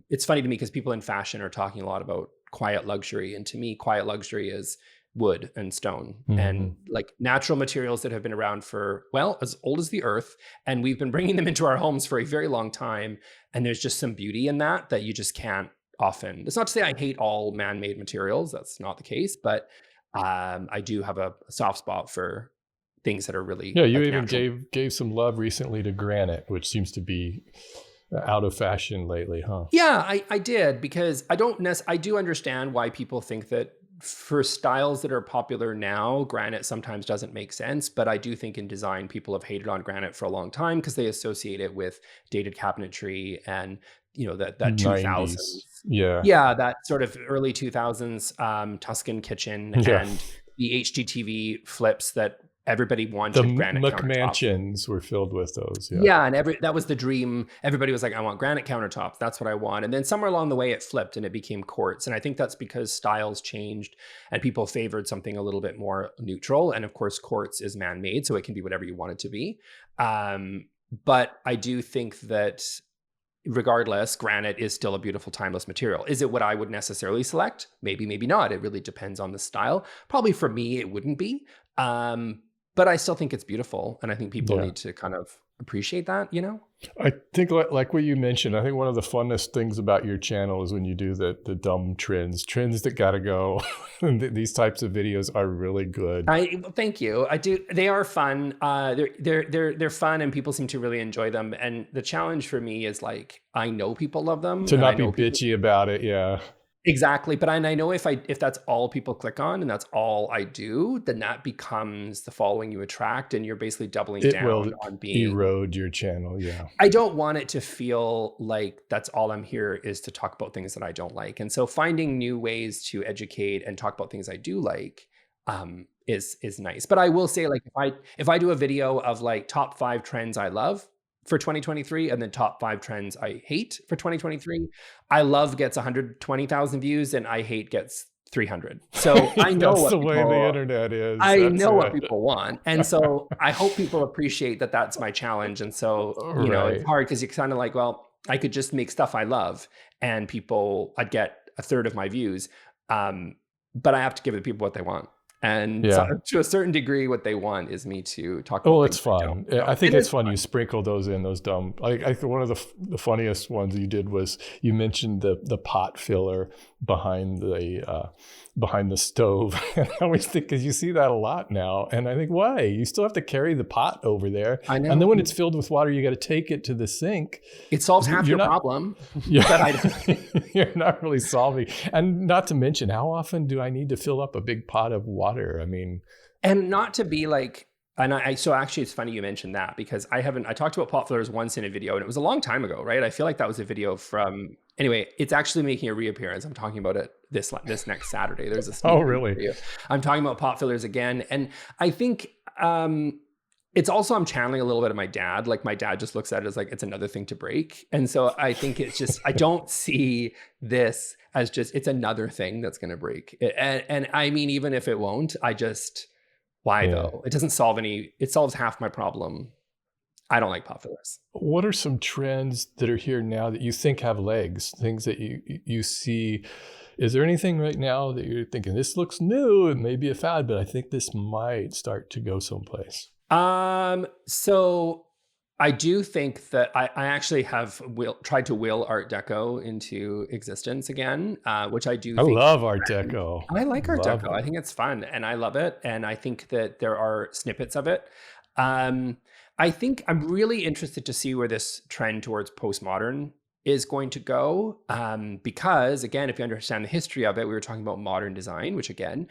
it's funny to me because people in fashion are talking a lot about quiet luxury. And to me, quiet luxury is wood and stone and Hmm. like natural materials that have been around for, well, as old as the earth. And we've been bringing them into our homes for a very long time. And there's just some beauty in that you just can't often. It's not to say I hate all man-made materials. That's not the case. But I do have a soft spot for things that are really Yeah, you like even natural. gave some love recently to granite, which seems to be out of fashion lately, huh? Yeah, I did because I do understand why people think that for styles that are popular now, granite sometimes doesn't make sense. But I do think in design, people have hated on granite for a long time because they associate it with dated cabinetry and that 90s. 2000s. Yeah. Yeah, that sort of early 2000s Tuscan kitchen Yeah. and the HGTV flips that everybody The wanted granite countertops. McMansions were filled with those. Yeah. Yeah, and that was the dream. Everybody was like, I want granite countertops. That's what I want. And then somewhere along the way, it flipped and it became quartz. And I think that's because styles changed and people favored something a little bit more neutral. And of course, quartz is man-made, so it can be whatever you want it to be. But I do think that regardless, granite is still a beautiful, timeless material. Is it what I would necessarily select? Maybe, maybe not. It really depends on the style. Probably for me, it wouldn't be. But I still think it's beautiful. And I think people Yeah. need to kind of appreciate that. I think like what you mentioned, I think one of the funnest things about your channel is when you do the dumb trends that gotta go. These types of videos are really good. Thank you. I do. They are fun. They're fun, and people seem to really enjoy them. And the challenge for me is like I know people love them, To and I not be know people. bitchy about it, yeah. Exactly. But I know if that's all people click on and that's all I do, then that becomes the following you attract, and you're basically doubling It will down on being. erode your channel. Yeah. I don't want it to feel like that's all I'm here is to talk about things that I don't like. And so finding new ways to educate and talk about things I do like is nice. But I will say, like, if I do a video of like top 5 trends I love for 2023 and then top 5 trends I hate for 2023, I love gets 120,000 views and I hate gets 300. So I know That's what the way the people, internet is. I That's know what it. people want. And so I hope people appreciate that that's my challenge. And so, you know, it's Right. hard because you're kind of like, well, I could just make stuff I love and I'd get a third of my views. But I have to give the people what they want. And so, Yeah. to a certain degree, what they want is me to talk about Oh, things it's I don't. fun. So I think it it's is fun. fun. You sprinkle those in, those dumb. Like I think one of the funniest ones you did was you mentioned the pot filler behind the stove. And I always think, because you see that a lot now, and I think, why? You still have to carry the pot over there, I and know. then when it's filled with water, you got to take it to the sink. It solves half You're your not. problem. But Yeah, you're not really solving. And not to mention, how often do I need to fill up a big pot of water? I mean, And not to be like, so actually it's funny you mentioned that, because I talked about pot fillers once in a video and it was a long time ago, right? I feel like that was a video from, anyway, it's actually making a reappearance. I'm talking about it this next Saturday. There's a sneak oh, peek really? video. I'm talking about pot fillers again. And I think, it's also, I'm channeling a little bit of my dad. Like my dad just looks at it as like, it's another thing to break. And so I think it's just, I don't see this as just, it's another thing that's going to break. And I mean, even if it won't, why though? It doesn't solve it solves half my problem. I don't like pot fillers. What are some trends that are here now that you think have legs? Things that you see. Is there anything right now that you're thinking, this looks new, it may be a fad, but I think this might start to go someplace? So I do think that I actually have tried to will Art Deco into existence again, which I do I think. love Art Deco. I like Art Love Deco. it. I think it's fun and I love it. And I think that there are snippets of it. I think I'm really interested to see where this trend towards postmodern is going to go. Because again, if you understand the history of it, we were talking about modern design, which again,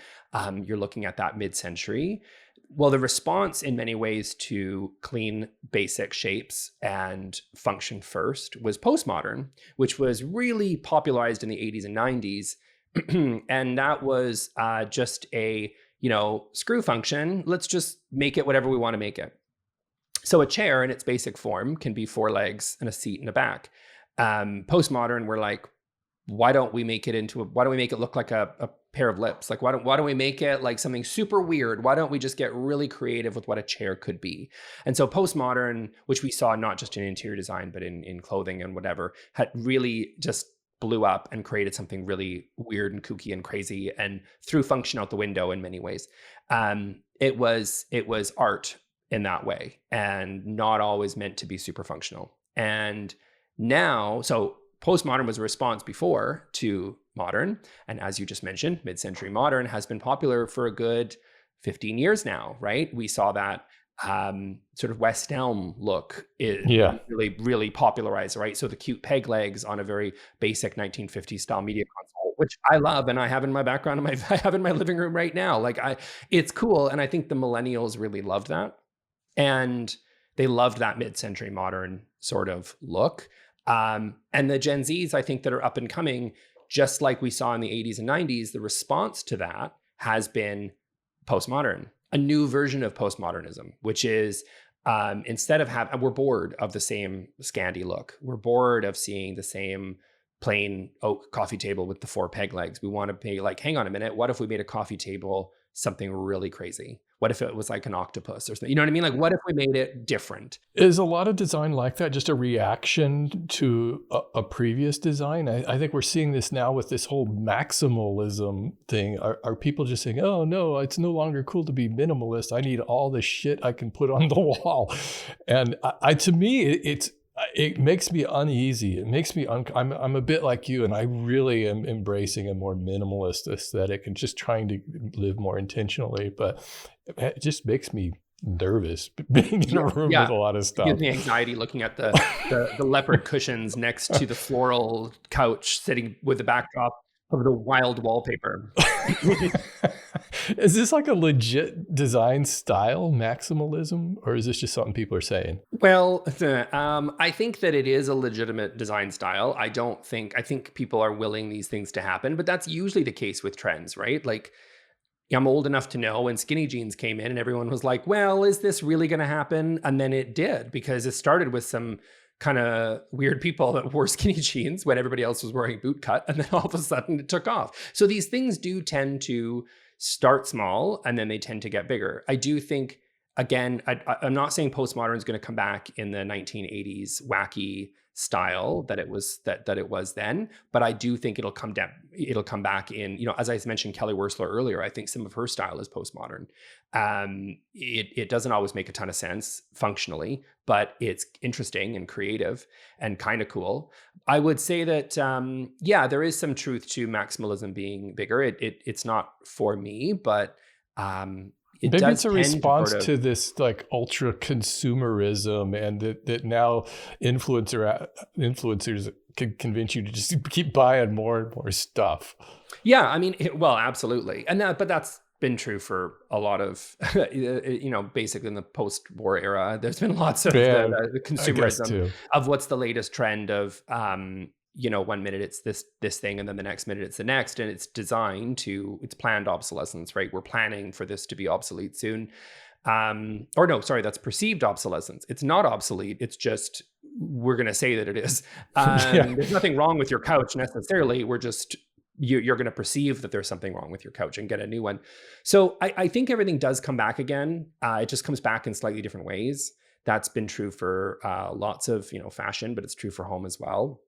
you're looking at that mid-century. Well, the response in many ways to clean, basic shapes and function first was postmodern, which was really popularized in the 80s and 90s. And that was just a, screw function. Let's just make it whatever we want to make it. So a chair in its basic form can be 4 legs and a seat and a back. Postmodern, we're like, why don't we make it look like a pair of lips? Like, why don't we make it like something super weird? Why don't we just get really creative with what a chair could be? And so postmodern, which we saw not just in interior design, but in clothing and whatever, had really just blew up and created something really weird and kooky and crazy and threw function out the window in many ways. It was art in that way and not always meant to be super functional. And now, so postmodern was a response before to modern. And as you just mentioned, mid-century modern has been popular for a good 15 years now, right? We saw that sort of West Elm look is really, really popularized, right? So the cute peg legs on a very basic 1950s style media console, which I love and I have in my background, I have in my living room right now. Like it's cool. And I think the millennials really loved that. And they loved that mid-century modern sort of look. And the Gen Zs, I think, that are up and coming, just like we saw in the 80s and 90s, the response to that has been postmodern, a new version of postmodernism, which is instead of we're bored of the same Scandi look. We're bored of seeing the same plain oak coffee table with the 4 peg legs. We want to be like, hang on a minute, what if we made a coffee table something really crazy? What if it was like an octopus or something? You know what I mean? Like, what if we made it different? Is a lot of design like that just a reaction to a previous design? I think we're seeing this now with this whole maximalism thing. Are people just saying, oh no, it's no longer cool to be minimalist. I need all the shit I can put on the wall. And to me, it makes me uneasy. It makes me, I'm a bit like you, and I really am embracing a more minimalist aesthetic and just trying to live more intentionally. But it just makes me nervous being in a room with a lot of stuff. It gives me anxiety looking at the leopard cushions next to the floral couch sitting with the backdrop of the wild wallpaper. Is this like a legit design style, maximalism, or is this just something people are saying? Well, I think that it is a legitimate design style. I think people are willing these things to happen, but that's usually the case with trends, right? Like, I'm old enough to know when skinny jeans came in and everyone was like, well, is this really going to happen? And then it did, because it started with some kind of weird people that wore skinny jeans when everybody else was wearing boot cut. And then all of a sudden it took off. So these things do tend to start small and then they tend to get bigger. I do think, again, I'm not saying postmodern is going to come back in the 1980s wacky style that it was then, but I do think it'll come back in, as I mentioned Kelly Wearstler earlier. I think some of her style is postmodern. It doesn't always make a ton of sense functionally, but it's interesting and creative and kind of cool. I would say that there is some truth to maximalism being bigger. It's not for me, but maybe it's a response to this like ultra consumerism, and that now influencers can convince you to just keep buying more and more stuff. Yeah, I mean, absolutely, but that's been true for a lot of, basically in the post-war era. There's been lots of the consumerism of what's the latest trend of. 1 minute it's this thing, and then the next minute it's the next, and it's it's planned obsolescence, right? We're planning for this to be obsolete soon. That's perceived obsolescence. It's not obsolete. It's just, we're going to say that it is. There's nothing wrong with your couch necessarily. We're just, you're going to perceive that there's something wrong with your couch and get a new one. So I think everything does come back again. It just comes back in slightly different ways. That's been true for lots of, fashion, but it's true for home as well.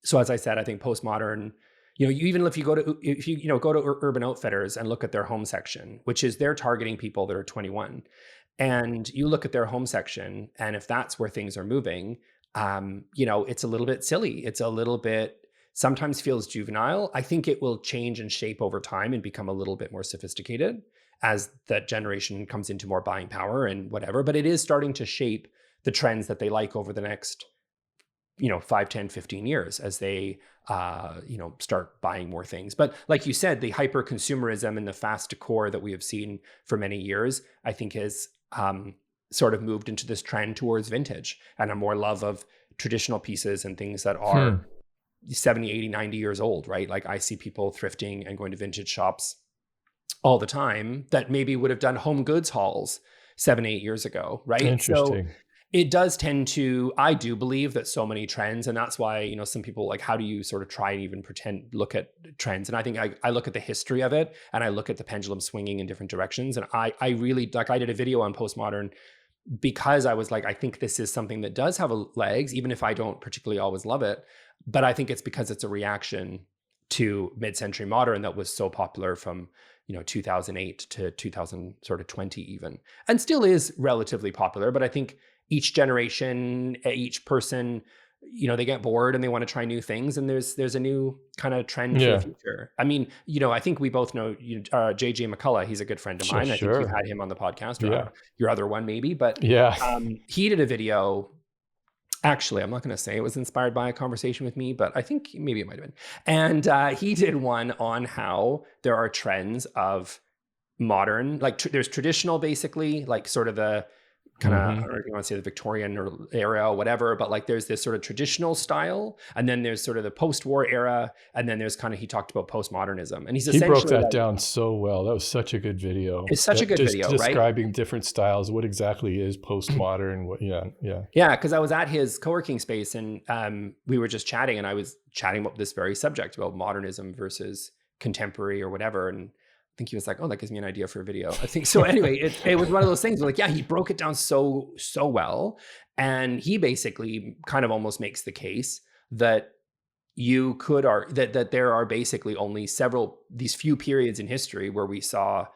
So as I said, I think postmodern, even if you go to Urban Outfitters and look at their home section, which is they're targeting people that are 21, and you look at their home section, and if that's where things are moving, it's a little bit silly. It's a little bit, sometimes feels juvenile. I think it will change and shape over time and become a little bit more sophisticated as that generation comes into more buying power and whatever, but it is starting to shape the trends that they like over the next 5, 10, 15 years as they, start buying more things. But like you said, the hyper consumerism and the fast decor that we have seen for many years, I think has sort of moved into this trend towards vintage and a more love of traditional pieces and things that are 70, 80, 90 years old, right? Like I see people thrifting and going to vintage shops all the time that maybe would have done home goods hauls 7, 8 years ago, right? Interesting. So it does tend to, I do believe that so many trends, and that's why, some people like, how do you sort of try and even look at trends? And I think I look at the history of it, and I look at the pendulum swinging in different directions. And I really, like, I did a video on postmodern because I was like, I think this is something that does have legs, even if I don't particularly always love it. But I think it's because it's a reaction to mid-century modern that was so popular from 2008 to 2020 even, and still is relatively popular. But I think each generation, each person, they get bored and they want to try new things, and there's a new kind of trend for the future. I mean, I think we both know JJ McCullough. He's a good friend of mine. I think you've had him on the podcast, or your other one maybe. But he did a video. Actually, I'm not going to say it was inspired by a conversation with me, but I think maybe it might have been. And he did one on how there are trends of modern, like there's traditional, basically, like sort of the kind of, I don't know if you want to say the Victorian or era or whatever, but like there's this sort of traditional style, and then there's sort of the post-war era, and then there's kind of, he talked about postmodernism, and he broke that down so well. That was such a good video. It's such a good video, right? Describing different styles, what exactly is postmodern. Yeah, because I was at his co-working space, and we were just chatting, and I was chatting about this very subject about modernism versus contemporary or whatever, and I think he was like, oh, that gives me an idea for a video. I think so. Anyway, it was one of those things where, like, he broke it down so well. And he basically kind of almost makes the case that you could that there are basically only these few periods in history where we saw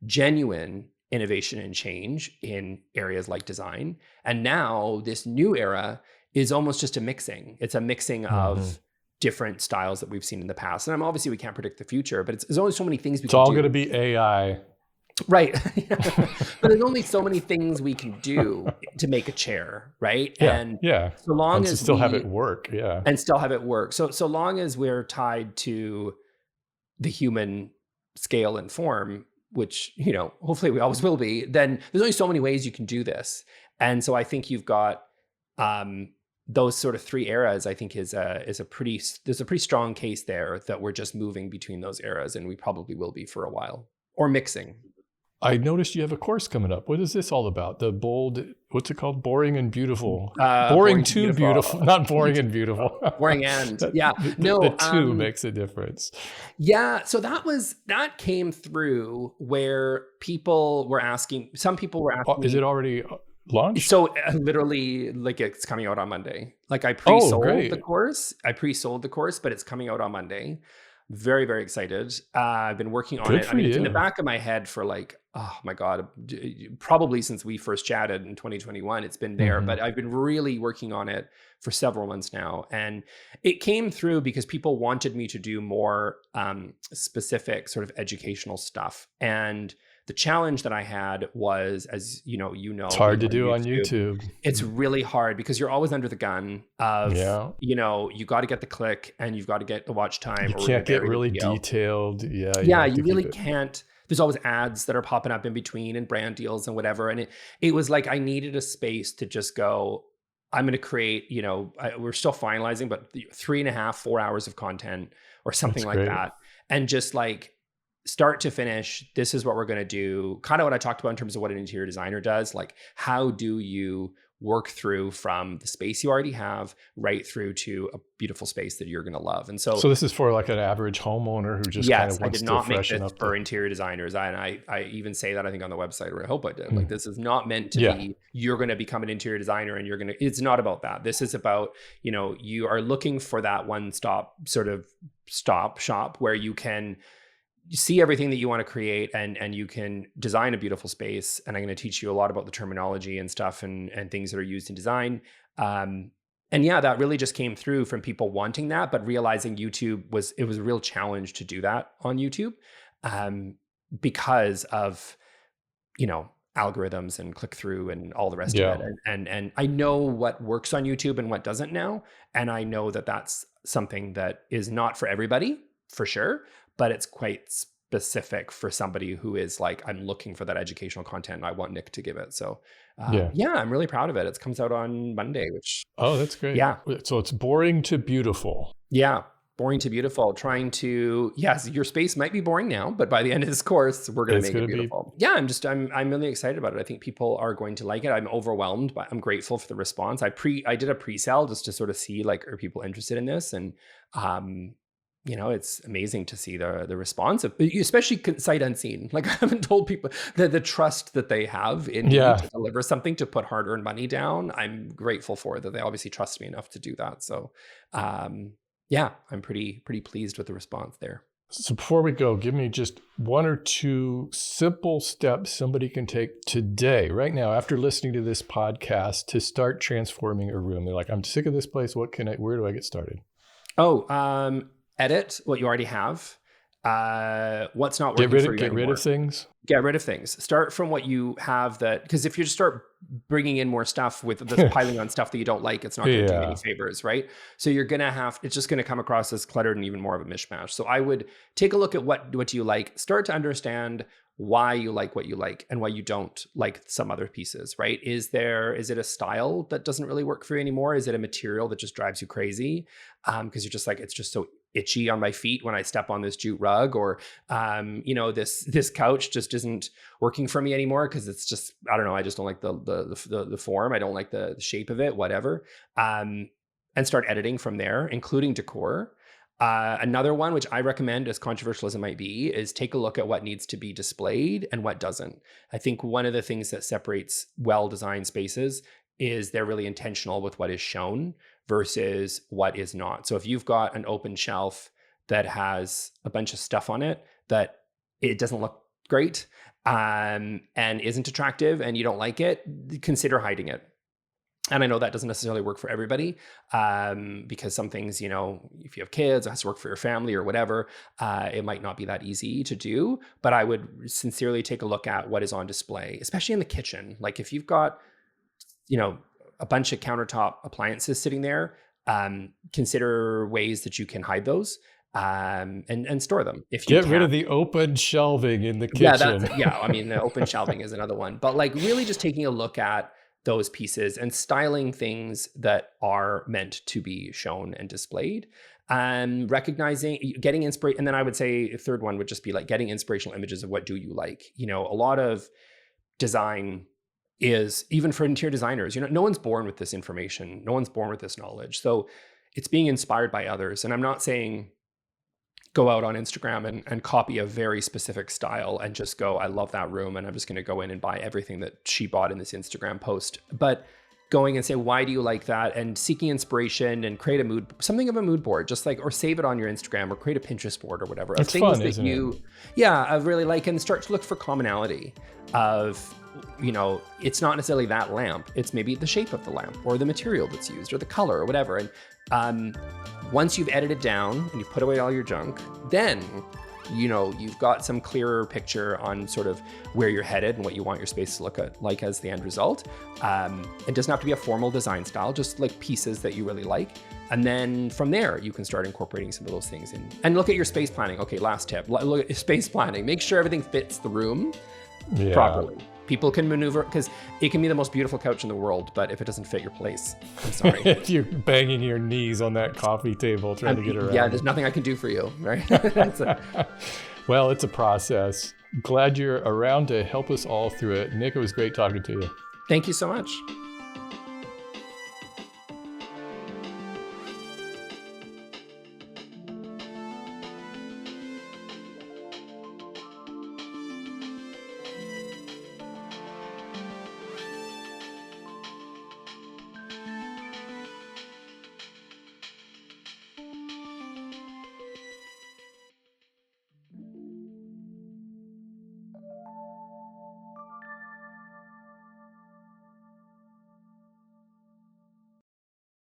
genuine innovation and change in areas like design. And now this new era is almost just a mixing. It's a mixing of different styles that we've seen in the past. And obviously we can't predict the future, but there's only so many things we can do. It's all going to be AI. Right. But there's only so many things we can do to make a chair, right? So long as still have it work. Yeah. And still have it work. So long as we're tied to the human scale and form, which, you know, hopefully we always will be, then there's only so many ways you can do this. And so I think you've got those sort of three eras. I think there's a pretty strong case there that we're just moving between those eras, and we probably will be for a while, or mixing. I noticed you have a course coming up. What is this all about? The bold, what's it called? Boring and beautiful. Boring to beautiful. Not boring and beautiful. Boring and, yeah. The two makes a difference. Yeah. So that came through where people were asking, some people were asking. Is it already launched? So literally, like, it's coming out on Monday. Like, I pre-sold the course. But it's coming out on Monday. Very, very excited. I've been working on it. I mean, it's in the back of my head for like, oh my God, probably since we first chatted in 2021, it's been there, but I've been really working on it for several months now. And it came through because people wanted me to do more specific sort of educational stuff. And the challenge that I had was, as you know, it's hard to do on YouTube. It's really hard because you're always under the gun of, you know, you got to get the click and you've got to get the watch time. You can't get really detailed. Yeah, you really can't. There's always ads that are popping up in between and brand deals and whatever. And it was like, I needed a space to just go, I'm going to create, you know, we're still finalizing, but 3.5, 4 hours of content or something like that. And just like, start to finish, this is what we're going to do. Kind of what I talked about in terms of what an interior designer does. Like, how do you work through from the space you already have right through to a beautiful space that you're going to love? And so this is for like an average homeowner who just kind of wants to freshen up. I did not make this for interior designers. And I even say that, I think, on the website, or I hope I did. Like, this is not meant to be, you're going to become an interior designer and it's not about that. This is about, you know, you are looking for that one-stop sort of stop shop where you can see everything that you want to create and you can design a beautiful space. And I'm going to teach you a lot about the terminology and stuff and things that are used in design. And yeah, that really just came through from people wanting that, but realizing it was a real challenge to do that on YouTube because of, you know, algorithms and click through and all the rest of it. And I know what works on YouTube and what doesn't now. And I know that that's something that is not for everybody, for sure, but it's quite specific for somebody who is like, I'm looking for that educational content and I want Nick to give it. So I'm really proud of it. It comes out on Monday, which... Oh, that's great. Yeah. So it's boring to beautiful. Yeah. Boring to beautiful. Trying to, yes, your space might be boring now, but by the end of this course, we're going to make it beautiful. Yeah. I'm really excited about it. I think people are going to like it. I'm overwhelmed, but I'm grateful for the response. I did a pre-sale just to sort of see, like, are people interested in this? And, you know, it's amazing to see the response of, especially sight unseen. Like, I haven't told people the trust that they have in me to deliver something, to put hard-earned money down. I'm grateful for that. They obviously trust me enough to do that. So, yeah, I'm pretty pleased with the response there. So before we go, give me just one or two simple steps somebody can take today, right now, after listening to this podcast, to start transforming a room. They're like, I'm sick of this place. Where do I get started? Edit what you already have. What's not working for you Get rid of things. Get rid of things. Start from what you have, because if you just start bringing in more stuff with this piling on stuff that you don't like, it's not going to do any favors, right? So you're going to it's just going to come across as cluttered and even more of a mishmash. So I would take a look at what do you like, start to understand why you like what you like and why you don't like some other pieces, right? Is it a style that doesn't really work for you anymore? Is it a material that just drives you crazy? Because you're just like, it's just so itchy on my feet when I step on this jute rug, or, you know, this couch just isn't working for me anymore because it's just, I don't know, I just don't like the form. I don't like the shape of it, whatever. And start editing from there, including decor. Another one, which I recommend, as controversial as it might be, is take a look at what needs to be displayed and what doesn't. I think one of the things that separates well-designed spaces is they're really intentional with what is shown versus what is not. So if you've got an open shelf that has a bunch of stuff on it that it doesn't look great and isn't attractive and you don't like it, consider hiding it. And I know that doesn't necessarily work for everybody because some things, you know, if you have kids, it has to work for your family or whatever, it might not be that easy to do. But I would sincerely take a look at what is on display, especially in the kitchen. Like if you've got, you know, a bunch of countertop appliances sitting there, consider ways that you can hide those. and store them if you Get can. rid of the open shelving in the Yeah, kitchen. I mean, the open shelving is another one, but like really just taking a look at those pieces and styling things that are meant to be shown and displayed, and recognizing, getting inspiration. And then I would say a third one would just be like getting inspirational images of what do you like. You know, a lot of design is, even for interior designers, you know, no one's born with this information, no one's born with this knowledge, so it's being inspired by others. And I'm not saying go out on Instagram and copy a very specific style and just go, I love that room and I'm just going to go in and buy everything that she bought in this Instagram post. But going and say, why do you like that? And seeking inspiration and create a mood, something of a mood board, just like, or save it on your Instagram or create a Pinterest board or whatever. It's things fun, that isn't it? Yeah, I really like, and start to look for commonality of, you know, it's not necessarily that lamp. It's maybe the shape of the lamp or the material that's used or the color or whatever. And once you've edited down and you've put away all your junk, then, you know, you've got some clearer picture on sort of where you're headed and what you want your space to look like as the end result. It doesn't have to be a formal design style, just like pieces that you really like. And then from there, you can start incorporating some of those things in. And look at your space planning. Okay, last tip, look at your space planning. Make sure everything fits the room properly. People can maneuver, because it can be the most beautiful couch in the world, but if it doesn't fit your place, I'm sorry. If you're banging your knees on that coffee table trying to get around. Yeah, there's nothing I can do for you, right? Well, it's a process. Glad you're around to help us all through it. Nick, it was great talking to you. Thank you so much.